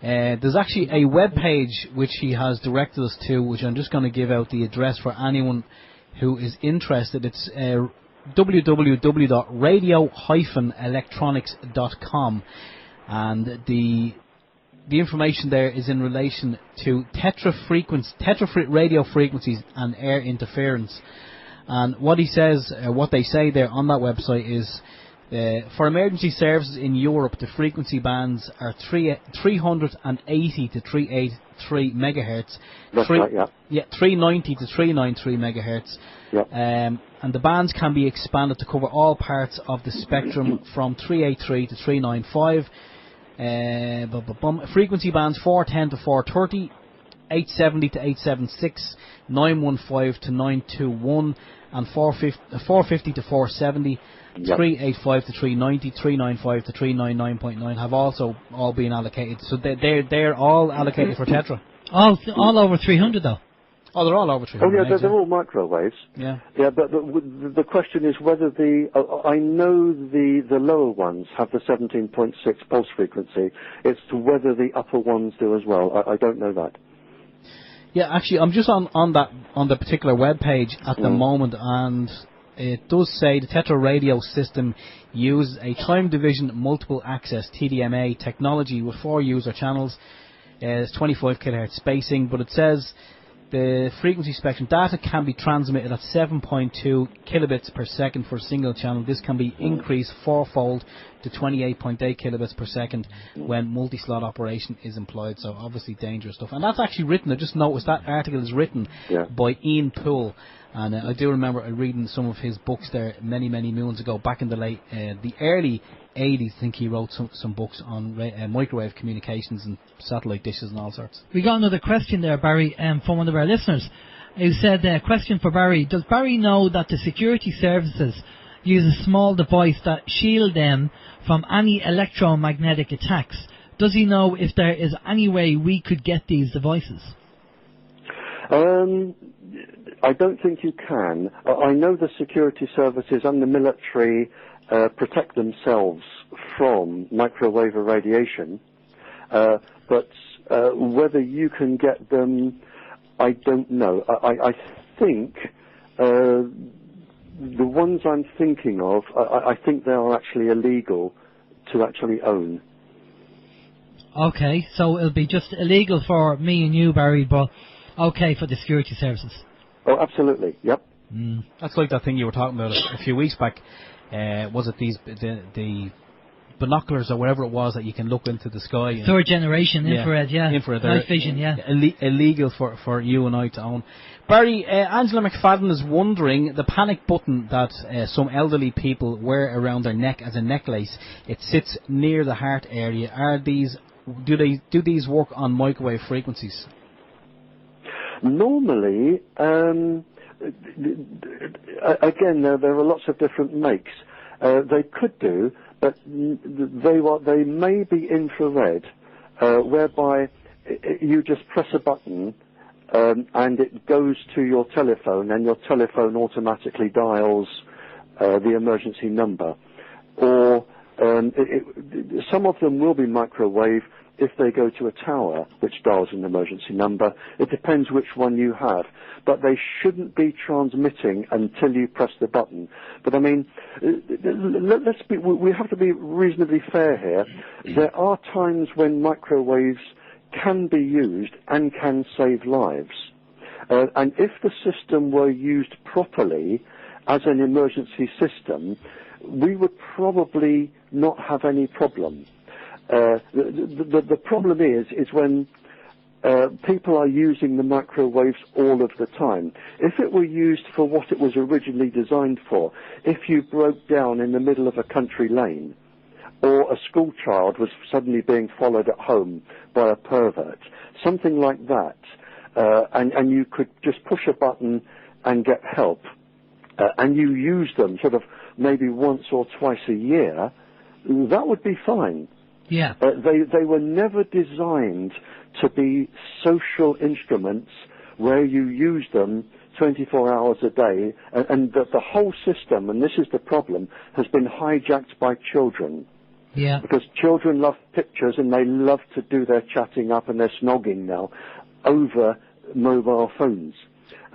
there's actually a web page which he has directed us to, which I'm just going to give out the address for anyone who is interested. It's www.radio-electronics.com, and the information there is in relation to Tetra radio frequencies and air interference. And what he says, what they say there on that website is For emergency services in Europe, the frequency bands are 380 to 383 megahertz. That's right, yeah. Yeah, 390 to 393 megahertz. Yeah. And the bands can be expanded to cover all parts of the spectrum from 383 to 395. Frequency bands 410 to 430, 870 to 876, 915 to 921, and 450 to 470. Yep. 385 to 390, 395 to 399.9 have also all been allocated. So they're all allocated for Tetra. All over 300 though. Oh, they're all over 300. Oh yeah, they're all microwaves. Yeah. Yeah, but the question is whether I know the lower ones have the 17.6 pulse frequency. It's to whether the upper ones do as well. I don't know that. Yeah, actually, I'm just on the particular web page at the moment, and it does say the Tetra radio system uses a time division multiple access (TDMA) technology with 4 user channels. It's 25 kilohertz spacing, but it says the frequency spectrum data can be transmitted at 7.2 kilobits per second for a single channel. This can be increased 4-fold to 28.8 kilobits per second when multi-slot operation is employed. So obviously dangerous stuff. And that's actually written, I just noticed that article is written by Ian Poole. And I do remember reading some of his books there many, many moons ago, back in the the early 80s. I think he wrote some books on microwave communications and satellite dishes and all sorts. We got another question there, Barry, from one of our listeners, who said, question for Barry: does Barry know that the security services use a small device that shield them from any electromagnetic attacks? Does he know if there is any way we could get these devices? I don't think you can. I know the security services and the military protect themselves from microwave irradiation, but whether you can get them, I don't know. I think the ones I'm thinking of, I think they are actually illegal to actually own. Okay, so it'll be just illegal for me and you, Barry, but okay for the security services. Oh, absolutely. Yep. That's like that thing you were talking about a few weeks back. Was it the binoculars or whatever it was that you can look into the sky? Third generation infrared, infrared, night vision, illegal for you and I to own. Barry, Angela McFadden is wondering the panic button that some elderly people wear around their neck as a necklace. It sits near the heart area. Do these work on microwave frequencies? Normally, again, there are lots of different makes. They could do, but they may be infrared, whereby you just press a button and it goes to your telephone, and your telephone automatically dials the emergency number. Or some of them will be microwave if they go to a tower which dials an emergency number. It depends which one you have. But they shouldn't be transmitting until you press the button. But I mean, we have to be reasonably fair here. There are times when microwaves can be used and can save lives. And if the system were used properly as an emergency system, we would probably not have any problem. The problem is when people are using the microwaves all of the time. If it were used for what it was originally designed for, if you broke down in the middle of a country lane, or a school child was suddenly being followed at home by a pervert, something like that, and you could just push a button and get help, and you use them sort of maybe once or twice a year, that would be fine. Yeah. They were never designed to be social instruments where you use them 24 hours a day, and the whole system, and this is the problem, has been hijacked by children. Yeah. Because children love pictures and they love to do their chatting up and their snogging now over mobile phones.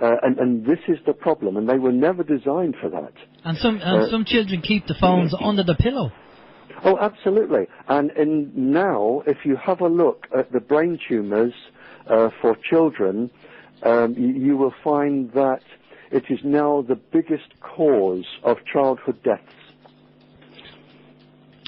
And this is the problem, and they were never designed for that. And some children keep the phones under the pillow. Oh, absolutely. And now, if you have a look at the brain tumours for children, you will find that it is now the biggest cause of childhood deaths.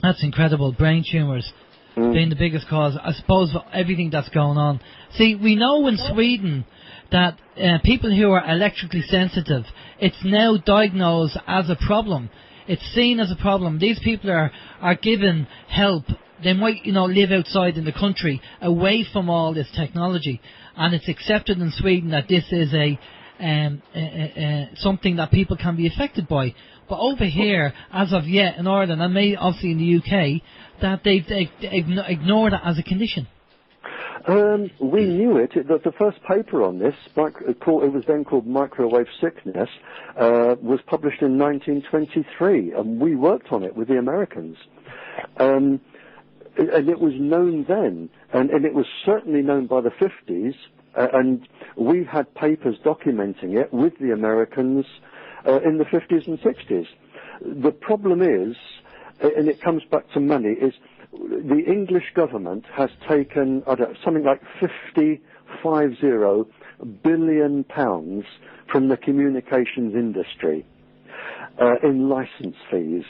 That's incredible. Brain tumours being the biggest cause, I suppose, of everything that's going on. See, we know in Sweden that people who are electrically sensitive, it's now diagnosed as a problem. It's seen as a problem. These people are given help. They might, live outside in the country, away from all this technology, and it's accepted in Sweden that this is something that people can be affected by. But over here, as of yet in Ireland, and maybe obviously in the UK, that they've ignored it as a condition. We knew it. The first paper on this, it was then called microwave sickness, was published in 1923, and we worked on it with the Americans. And it was known then, and it was certainly known by the 50s, and we had papers documenting it with the Americans in the 50s and 60s. The problem is, and it comes back to money, is the English government has taken something like £50 billion from the communications industry in license fees.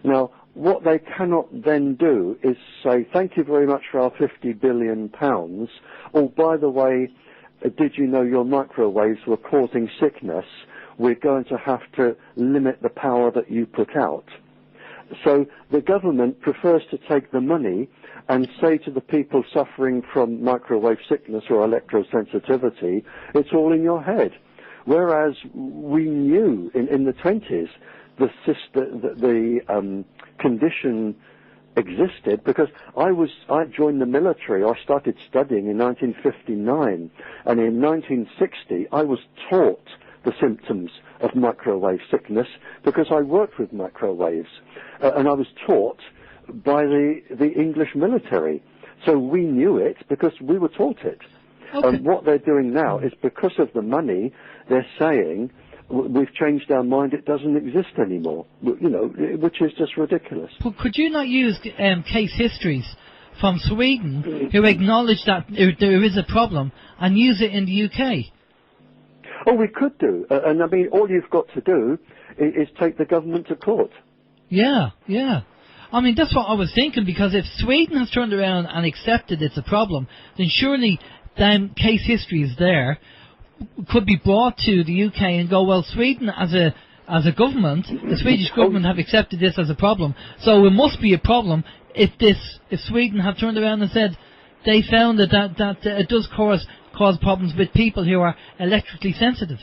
Now, what they cannot then do is say, thank you very much for our £50 billion. Oh, by the way, did you know your microwaves were causing sickness? We're going to have to limit the power that you put out. So the government prefers to take the money and say to the people suffering from microwave sickness or electrosensitivity, it's all in your head. Whereas we knew in the 20s the condition existed, because I joined the military. I started studying in 1959, and in 1960 I was taught the symptoms of microwave sickness because I worked with microwaves, and I was taught by the English military. So we knew it because we were taught it. Okay. And what they're doing now is, because of the money, they're saying, we've changed our mind, it doesn't exist anymore, which is just ridiculous. But could you not use case histories from Sweden who acknowledge that there is a problem and use it in the UK? Oh, we could do. And I mean, all you've got to do is take the government to court. Yeah. I mean, that's what I was thinking, because if Sweden has turned around and accepted it's a problem, then surely then case histories there could be brought to the UK and go, well, Sweden as a government, the Swedish government have accepted this as a problem, so it must be a problem if Sweden have turned around and said they found that it does cause problems with people who are electrically sensitive.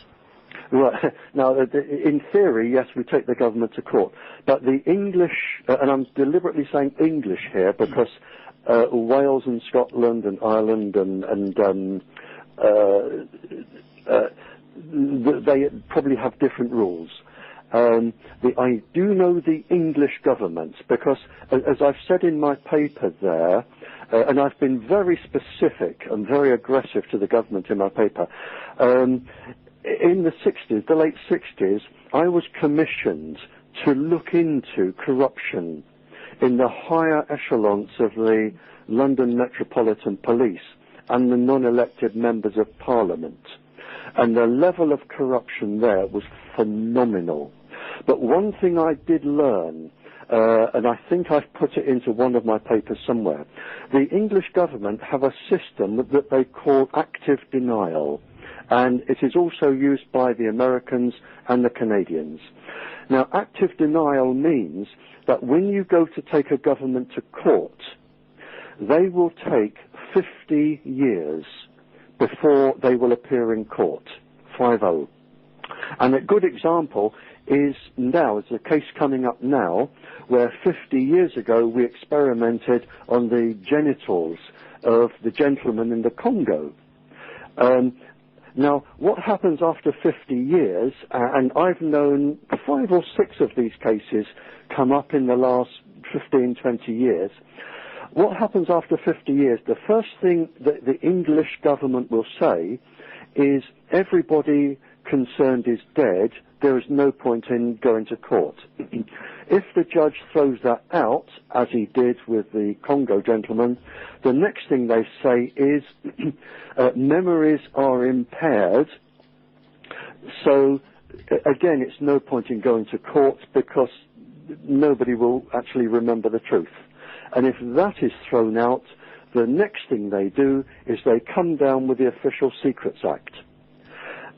Right. Now, in theory, yes, we take the government to court. But the English, and I'm deliberately saying English here because Wales and Scotland and Ireland they probably have different rules. I do know the English government because, as I've said in my paper there, and I've been very specific and very aggressive to the government in my paper, in the 60s, the late 60s, I was commissioned to look into corruption in the higher echelons of the London Metropolitan Police and the non-elected members of Parliament. And the level of corruption there was phenomenal. But one thing I did learn, and I think I've put it into one of my papers somewhere, the English government have a system that they call active denial, and it is also used by the Americans and the Canadians. Now, active denial means that when you go to take a government to court, they will take 50 years before they will appear in court, 50. And a good example is now, there's a case coming up now, where 50 years ago we experimented on the genitals of the gentleman in the Congo. Now, what happens after 50 years, and I've known 5 or 6 of these cases come up in the last 15, 20 years, what happens after 50 years? The first thing that the English government will say is, everybody concerned is dead, there is no point in going to court. If the judge throws that out, as he did with the Congo gentleman, the next thing they say is, memories are impaired, so again, it's no point in going to court because nobody will actually remember the truth. And if that is thrown out, the next thing they do is they come down with the Official Secrets Act.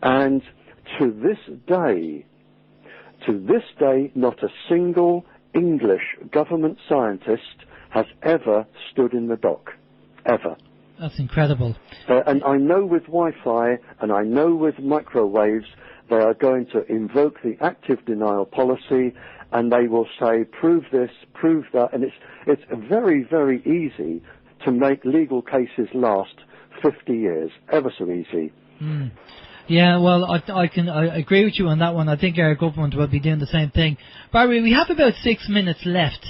And to this day, not a single English government scientist has ever stood in the dock. Ever. That's incredible. And I know with Wi-Fi and I know with microwaves, they are going to invoke the active denial policy, and they will say, prove this, prove that, and it's very, very easy to make legal cases last 50 years, ever so easy. Mm. Yeah, well, I agree with you on that one. I think our government will be doing the same thing. Barry, we have about 6 minutes left,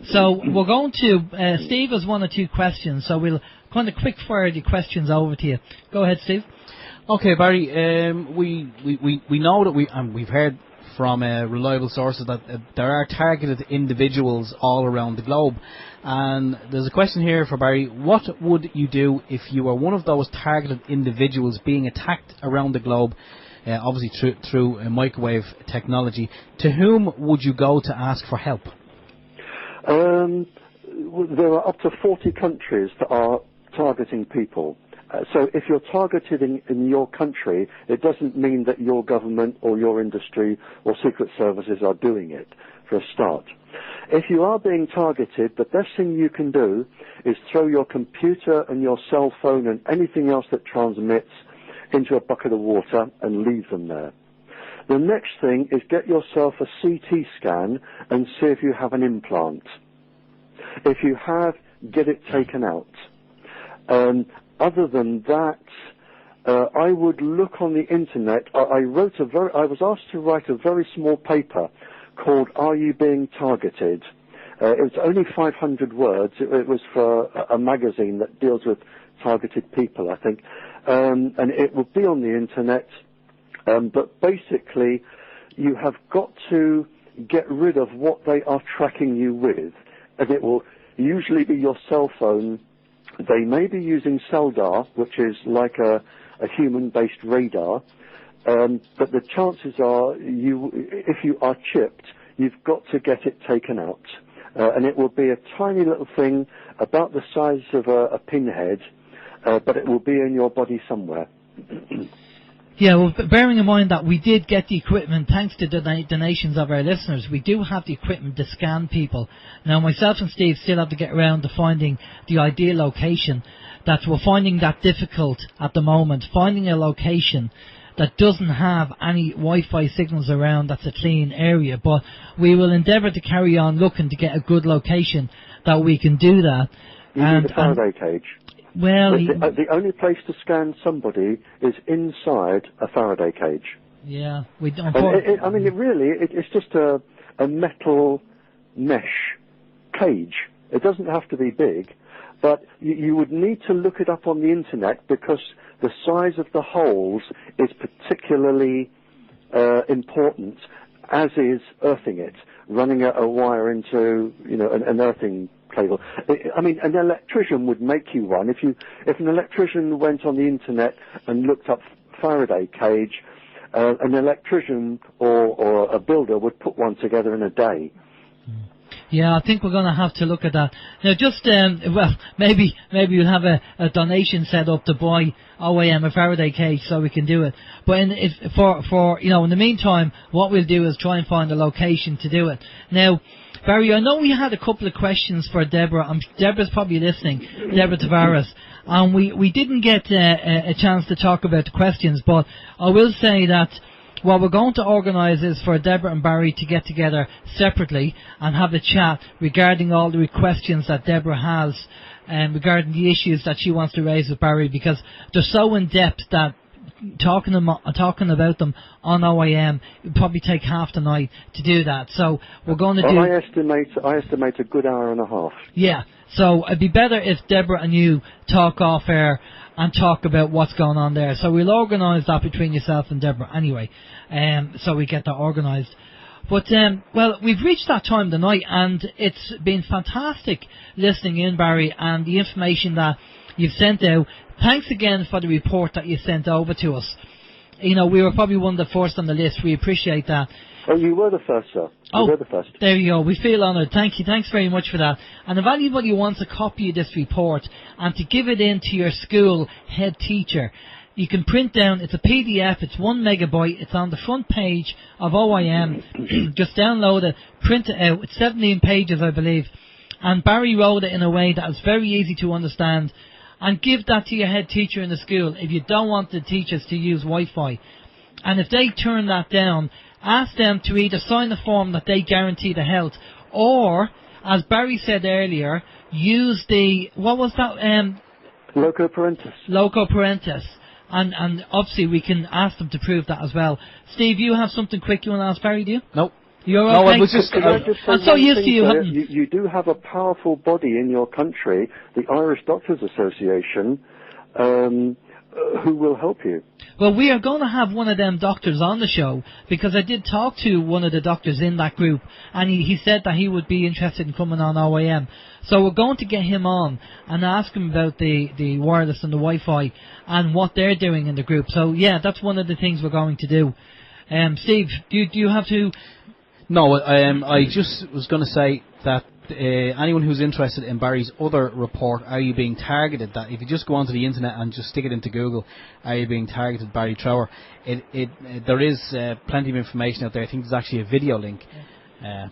so we're going to, Steve has 1 or 2 questions, so we'll kind of quick fire the questions over to you. Go ahead, Steve. Okay, Barry, we know that we've heard from reliable sources that there are targeted individuals all around the globe. And there's a question here for Barry. What would you do if you were one of those targeted individuals being attacked around the globe, obviously through microwave technology? To whom would you go to ask for help? There are up to 40 countries that are targeting people. So if you're targeted in your country, it doesn't mean that your government or your industry or secret services are doing it, for a start. If you are being targeted, the best thing you can do is throw your computer and your cell phone and anything else that transmits into a bucket of water and leave them there. The next thing is get yourself a CT scan and see if you have an implant. If you have, get it taken out. Other than that, I would look on the internet. I was asked to write a very small paper called "Are You Being Targeted?" It was only 500 words. It was for a magazine that deals with targeted people, I think, and it will be on the internet. But basically, you have got to get rid of what they are tracking you with, and it will usually be your cell phone. They may be using CELDAR, which is like a human-based radar, but the chances are, if you are chipped, you've got to get it taken out. And it will be a tiny little thing about the size of a pinhead, but it will be in your body somewhere. Yeah, well, bearing in mind that we did get the equipment, thanks to the donations of our listeners, we do have the equipment to scan people. Now, myself and Steve still have to get around to finding the ideal location. That we're finding that difficult at the moment, finding a location that doesn't have any Wi-Fi signals around, that's a clean area. But we will endeavour to carry on looking to get a good location that we can do that. You need a Faraday cage. Well, the only place to scan somebody is inside a Faraday cage. Yeah, we don't. It's just a metal mesh cage. It doesn't have to be big, but you would need to look it up on the internet because the size of the holes is particularly important, as is earthing it, running a wire into an earthing cable. An electrician would make you one. If an electrician went on the internet and looked up Faraday cage, an electrician or a builder would put one together in a day. Yeah, I think we're going to have to look at that. Now, just, maybe we'll have a donation set up to buy OYM a Faraday cage so we can do it. But in the meantime, what we'll do is try and find a location to do it. Now, Barry, I know we had a couple of questions for Deborah. Deborah's probably listening, Deborah Tavares. And we didn't get a chance to talk about the questions, but I will say that what we're going to organise is for Deborah and Barry to get together separately and have a chat regarding all the questions that Deborah has regarding the issues that she wants to raise with Barry, because they're so in depth that talking about them on OYM would probably take half the night to do that. So we're going to do. I estimate a good hour and a half. Yeah. So it'd be better if Deborah and you talk off air and talk about what's going on there. So we'll organise that between yourself and Deborah anyway, so we get that organised. But, we've reached that time of the night, and it's been fantastic listening in, Barry, and the information that you've sent out. Thanks again for the report that you sent over to us. We were probably one of the first on the list. We appreciate that. Oh, you were the first, sir. You were the first. There you go. We feel honoured. Thank you. Thanks very much for that. And if anybody wants a copy of this report and to give it in to your school head teacher, you can print down, it's a PDF, it's 1 megabyte, it's on the front page of OYM. Just download it, print it out. It's 17 pages, I believe. And Barry wrote it in a way that is very easy to understand. And give that to your head teacher in the school if you don't want the teachers to use Wi-Fi. And if they turn that down, ask them to either sign a form that they guarantee the health, or, as Barry said earlier, use the, what was that? Loco parentis. Loco parentis. And obviously we can ask them to prove that as well. Steve, you have something quick you want to ask Barry, do you? No. You're no, okay? I was just... I'm so used to you. You do have a powerful body in your country, the Irish Doctors Association, who will help you. Well, we are going to have one of them doctors on the show, because I did talk to one of the doctors in that group, and he said that he would be interested in coming on OYM. So we're going to get him on and ask him about the wireless and the Wi-Fi and what they're doing in the group. So yeah, that's one of the things we're going to do. Steve, do you have to... No, I just was going to say that anyone who's interested in Barry's other report, Are You Being Targeted, that if you just go onto the internet and just stick it into Google, Are You Being Targeted, Barrie Trower, there is plenty of information out there. I think there's actually a video link.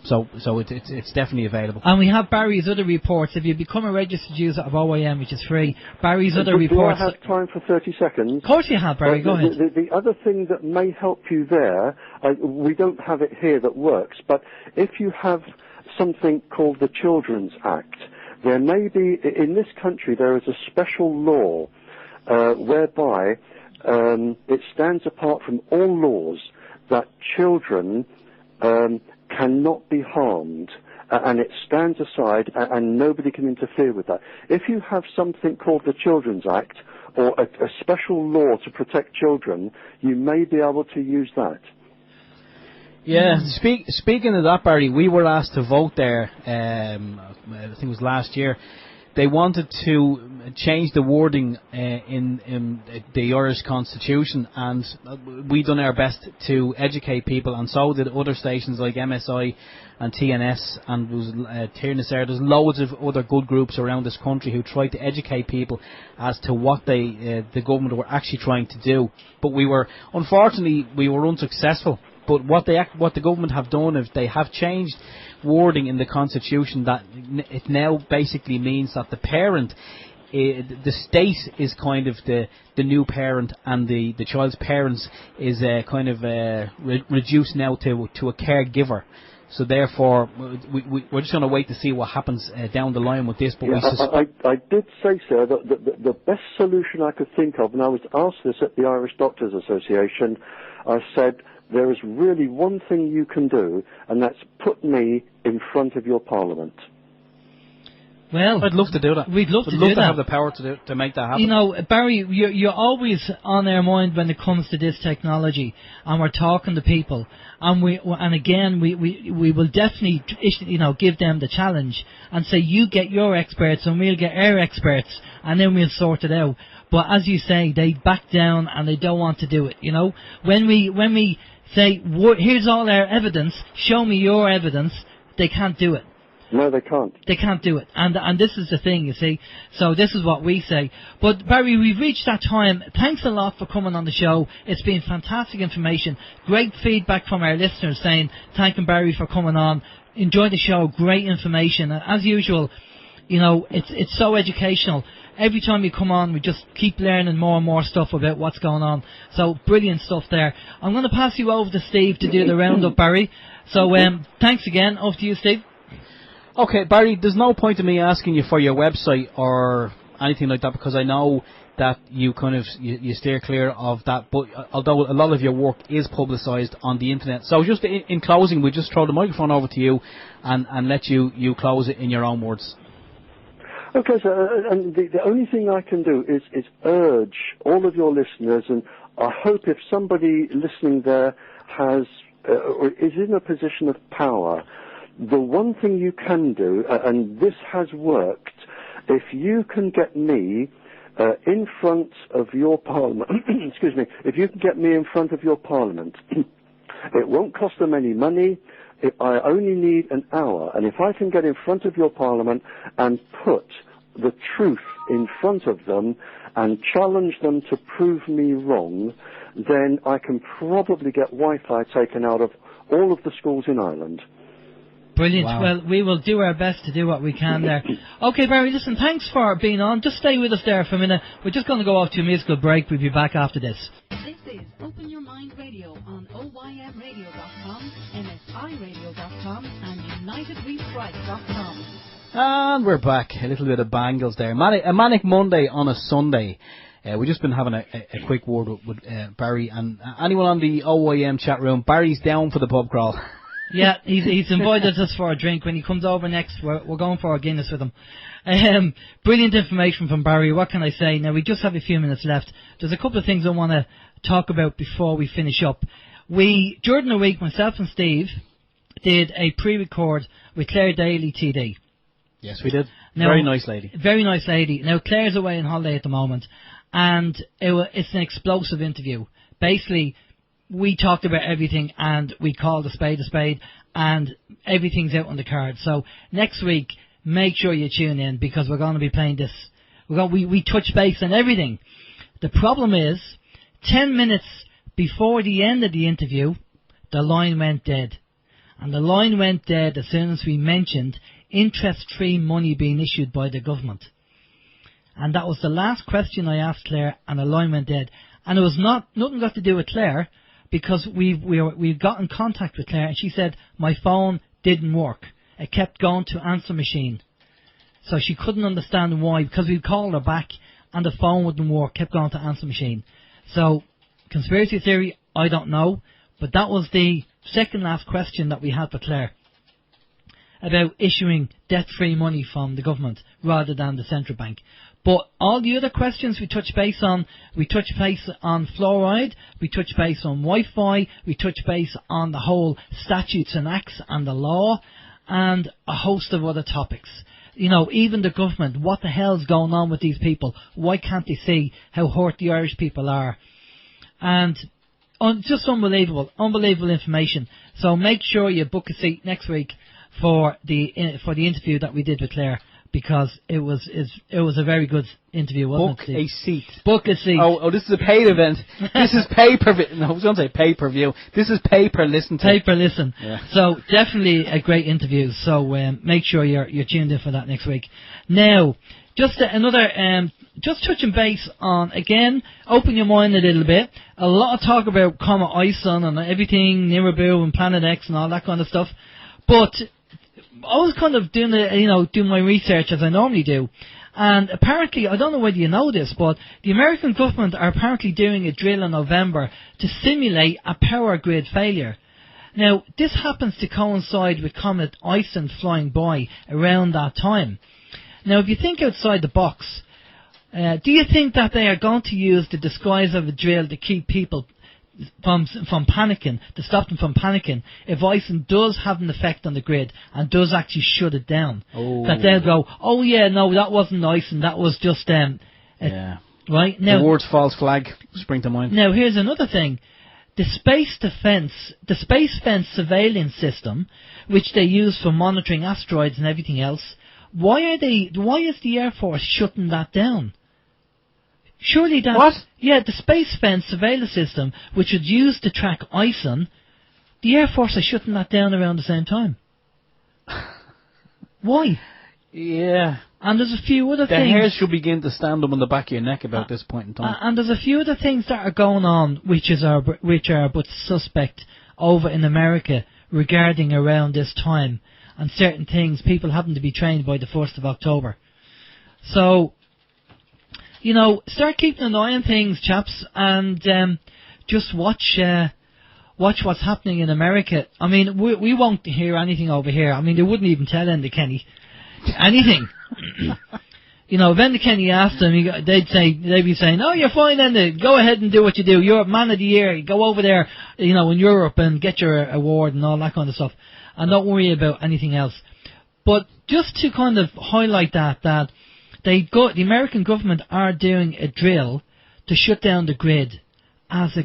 So it's definitely available. And we have Barry's other reports. If you become a registered user of OYM, which is free, Barry's other reports... Do I have time for 30 seconds? Of course you have, Barry. Go ahead. The other thing that may help you there, we don't have it here that works, but if you have something called the Children's Act, there may be, in this country, there is a special law whereby it stands apart from all laws that children cannot be harmed, and it stands aside, and nobody can interfere with that. If you have something called the Children's Act, or a special law to protect children, you may be able to use that. Yeah, speaking of that, Barry, we were asked to vote there, I think it was last year. They wanted to change the wording in the Irish Constitution, and we done our best to educate people, and so did other stations like MSI and TNS, and there's loads of other good groups around this country who tried to educate people as to what the government were actually trying to do. But unfortunately, we were unsuccessful. But what the government have done is they have changed wording in the Constitution that it now basically means that the parent, the state is kind of the new parent, and the child's parents is kind of reduced now to a caregiver. So therefore, we're just going to wait to see what happens down the line with this. But I did say, sir, that the best solution I could think of, and I was asked this at the Irish Doctors Association, I said, there is really one thing you can do, and that's put me in front of your Parliament. Well, I'd love to do that. We'd love to do that. Have the power to make that happen. You know, Barry, you're always on our mind when it comes to this technology, and we're talking to people, and again we will definitely give them the challenge and say, you get your experts and we'll get our experts, and then we'll sort it out. But as you say, they back down and they don't want to do it. You know, when we say, here's all our evidence, show me your evidence, they can't do it. No, they can't. They can't do it. And this is the thing, you see. So this is what we say. But, Barry, we've reached that time. Thanks a lot for coming on the show. It's been fantastic information. Great feedback from our listeners saying, thanking Barry for coming on. Enjoy the show. Great information. And as usual, you know, it's so educational. Every time you come on, we just keep learning more and more stuff about what's going on. So, brilliant stuff there. I'm going to pass you over to Steve to do the roundup, Barry. So, thanks again. Over to you, Steve. Okay, Barry, there's no point in me asking you for your website or anything like that, because I know that you kind of you steer clear of that, but although a lot of your work is publicised on the internet. So just in closing, we just throw the microphone over to you and let you close it in your own words. Okay, so and the only thing I can do is urge all of your listeners, and I hope if somebody listening there has or is in a position of power, the one thing you can do, and this has worked, if you can get me in front of your Parliament, excuse me, if you can get me in front of your Parliament It won't cost them any money. I only need an hour. And if I can get in front of your Parliament and put the truth in front of them and challenge them to prove me wrong, then I can probably get Wi-Fi taken out of all of the schools in Ireland. Brilliant. Wow. Well, we will do our best to do what we can there. Okay, Barry, listen, thanks for being on. Just stay with us there for a minute. We're just going to go off to a musical break. We'll be back after this. This is Open Your Mind Radio on OYMradio.com, MSIRadio.com and UnitedWeStrike.com. And we're back. A little bit of bangles there. A manic Monday on a Sunday. We've just been having a quick word with Barry. And anyone on the OYM chat room, Barry's down for the pub crawl. Yeah, he's invited us for a drink. When he comes over next, we're going for a Guinness with him. Brilliant information from Barry. What can I say? Now, we just have a few minutes left. There's a couple of things I want to talk about before we finish up. During the week, myself and Steve did a pre-record with Claire Daly TD. Yes, we did. Now, very nice lady. Very nice lady. Now, Claire's away on holiday at the moment, and it's an explosive interview. Basically, we talked about everything, and we called a spade, and everything's out on the card. So next week, make sure you tune in, because we're going to be playing this. We touch base on everything. The problem is, 10 minutes before the end of the interview, the line went dead. And the line went dead as soon as we mentioned interest-free money being issued by the government. And that was the last question I asked Claire, and the line went dead. And it was nothing got to do with Claire, because we've got in contact with Claire, and she said my phone didn't work. It kept going to answer machine. So she couldn't understand why, because we called her back and the phone wouldn't work, kept going to answer machine. So, conspiracy theory, I don't know, but that was the second last question that we had for Claire, about issuing debt-free money from the government rather than the central bank. But all the other questions we touch base on fluoride, we touch base on Wi-Fi, we touch base on the whole statutes and acts and the law, and a host of other topics. You know, even the government, what the hell's going on with these people? Why can't they see how hurt the Irish people are? And just unbelievable information. So make sure you book a seat next week for the interview that we did with Claire, because it was a very good interview, wasn't it? Book a seat. Oh, this is a paid event. This is pay-per-view. No, I was going to say pay-per-view. This is pay-per-listen. Pay-per-listen. Yeah. So definitely a great interview. So make sure you're tuned in for that next week. Now, just just touching base on, again, open your mind a little bit. A lot of talk about Comet ISON and everything, Nibiru and Planet X and all that kind of stuff. But I was kind of doing my research as I normally do, and apparently, I don't know whether you know this, but the American government are apparently doing a drill in November to simulate a power grid failure. Now, this happens to coincide with Comet ISON flying by around that time. Now, if you think outside the box, do you think that they are going to use the disguise of a drill to keep people from panicking, to stop them from panicking, if ISON does have an effect on the grid and does actually shut it down? Oh. That they'll go, oh yeah, no, that wasn't ISON, that was just yeah. Right now, the words false flag spring to mind. Now here's another thing: the space fence surveillance system, which they use for monitoring asteroids and everything else. Why is the Air Force shutting that down? Surely that... What? Yeah, the space fence surveillance system, which was used to track ISON, the Air Force are shutting that down around the same time. Why? Yeah. And there's a few other things... The hairs should begin to stand up on the back of your neck about this point in time. And there's a few other things that are going on, which are but suspect over in America regarding around this time, and certain things, people having to be trained by the 1st of October. So... You know, start keeping an eye on things, chaps, and just watch what's happening in America. I mean, we won't hear anything over here. I mean, they wouldn't even tell Enda Kenny anything. You know, if Enda Kenny asked them, they'd be saying, "Oh, you're fine, Enda. Go ahead and do what you do. You're Man of the Year. Go over there, you know, in Europe and get your award and all that kind of stuff, and don't worry about anything else." But just to kind of highlight that. The American government are doing a drill to shut down the grid as a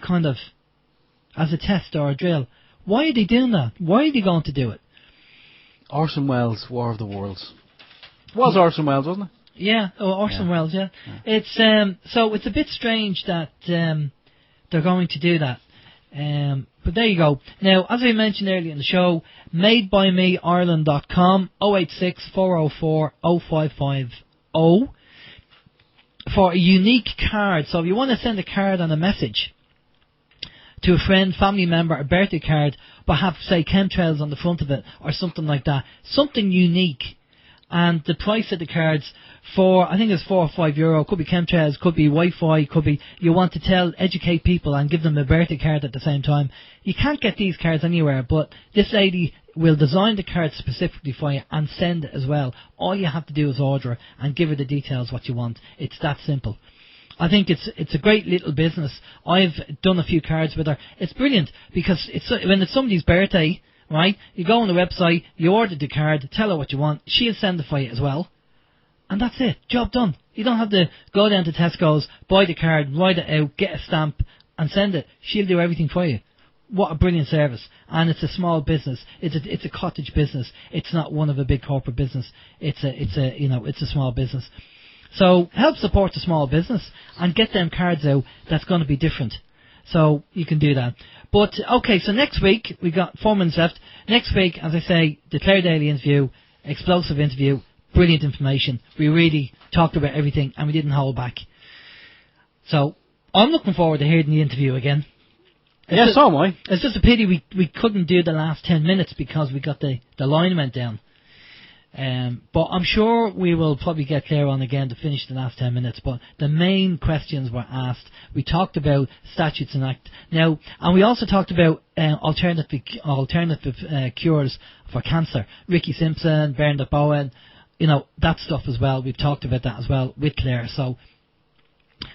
test or a drill. Why are they doing that? Why are they going to do it? Orson Welles' War of the Worlds. Was Orson Welles, wasn't it? Yeah, Orson Welles, yeah. It's so it's a bit strange that they're going to do that. But there you go. Now, as I mentioned earlier in the show, madebymeireland.com, 086 404 0550 for a unique card. So if you want to send a card and a message to a friend, family member, a birthday card, but have, say, chemtrails on the front of it or something like that, something unique. And the price of the cards I think it's €4 or €5. Could be chemtrails, could be Wi-Fi, could be you want to educate people and give them a birthday card at the same time. You can't get these cards anywhere, but this lady will design the card specifically for you and send it as well. All you have to do is order it and give her the details what you want. It's that simple. I think it's a great little business. I've done a few cards with her. It's brilliant because when it's somebody's birthday, right? You go on the website, you order the card, tell her what you want, she'll send it for you as well. And that's it. Job done. You don't have to go down to Tesco's, buy the card, write it out, get a stamp, and send it. She'll do everything for you. What a brilliant service. And it's a small business. It's a cottage business. It's not one of a big corporate business. It's a small business. So help support the small business and get them cards out that's going to be different. So you can do that. But, okay, so next week, we got 4 minutes left. Next week, as I say, the Clare Daily interview, explosive interview, brilliant information. We really talked about everything and we didn't hold back. So, I'm looking forward to hearing the interview again. So am I. It's just a pity we couldn't do the last 10 minutes because we got the line went down. But I'm sure we will probably get Claire on again to finish the last 10 minutes. But the main questions were asked. We talked about statutes and act now, and we also talked about alternative cures for cancer. Ricky Simpson, Bernard Bowen, that stuff as well. We've talked about that as well with Claire. So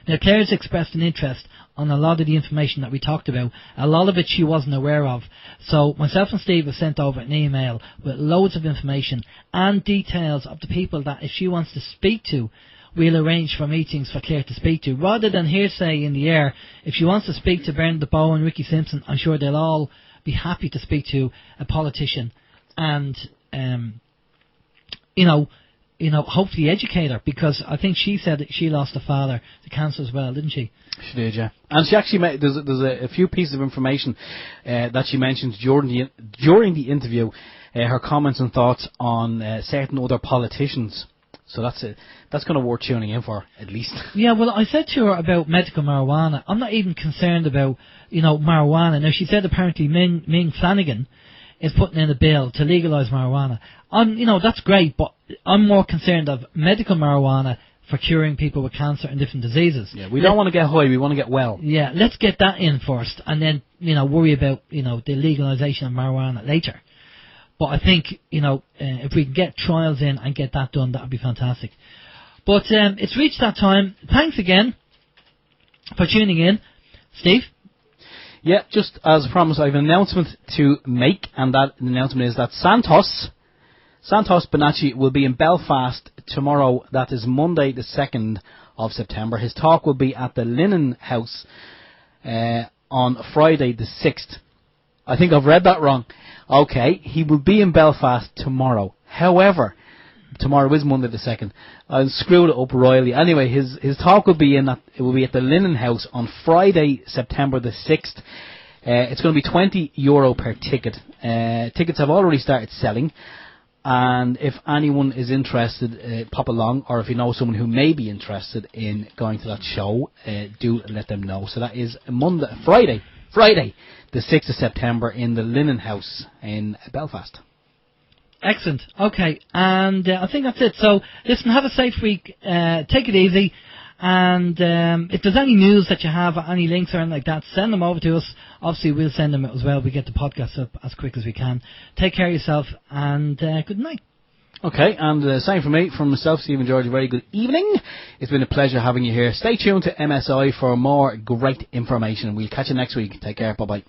now Claire's expressed an interest on a lot of the information that we talked about. A lot of it she wasn't aware of. So myself and Steve have sent over an email with loads of information and details of the people that if she wants to speak to, we'll arrange for meetings for Claire to speak to. Rather than hearsay in the air, if she wants to speak to Bernard Bowen and Ricky Simpson, I'm sure they'll all be happy to speak to a politician and, hopefully educate her, because I think she said that she lost a father to cancer as well, didn't she? She did, yeah. And she actually there's a few pieces of information that she mentioned during the interview, her comments and thoughts on certain other politicians. So that's going to worth tuning in for, at least. Yeah, well, I said to her about medical marijuana. I'm not even concerned about, marijuana. Now, she said apparently Ming Flanagan is putting in a bill to legalise marijuana. That's great, but I'm more concerned of medical marijuana for curing people with cancer and different diseases. Yeah, we don't want to get high, we want to get well. Yeah, let's get that in first, and then, worry about, the legalisation of marijuana later. But I think, if we can get trials in and get that done, that would be fantastic. But it's reached that time. Thanks again for tuning in. Steve? Yeah, just as promised, I have an announcement to make, and that announcement is that Santos Bonacci will be in Belfast tomorrow. That is Monday the 2nd of September. His talk will be at the Linen House on Friday the 6th. I think I've read that wrong. Okay, he will be in Belfast tomorrow. However, tomorrow is Monday the 2nd. I screwed it up royally. Anyway, his talk will be at the Linen House on Friday, September the 6th. It's going to be €20 per ticket. Tickets have already started selling. And if anyone is interested, pop along, or if you know someone who may be interested in going to that show, do let them know. So that is Friday, the 6th of September in the Linen House in Belfast. Excellent. Okay, and I think that's it. So, listen, have a safe week. Take it easy. And if there's any news that you have, any links or anything like that, send them over to us. Obviously, we'll send them as well. We get the podcast up as quick as we can. Take care of yourself, and good night. Okay, and same for me, from myself, Stephen George, a very good evening. It's been a pleasure having you here. Stay tuned to MSI for more great information. We'll catch you next week. Take care. Bye-bye.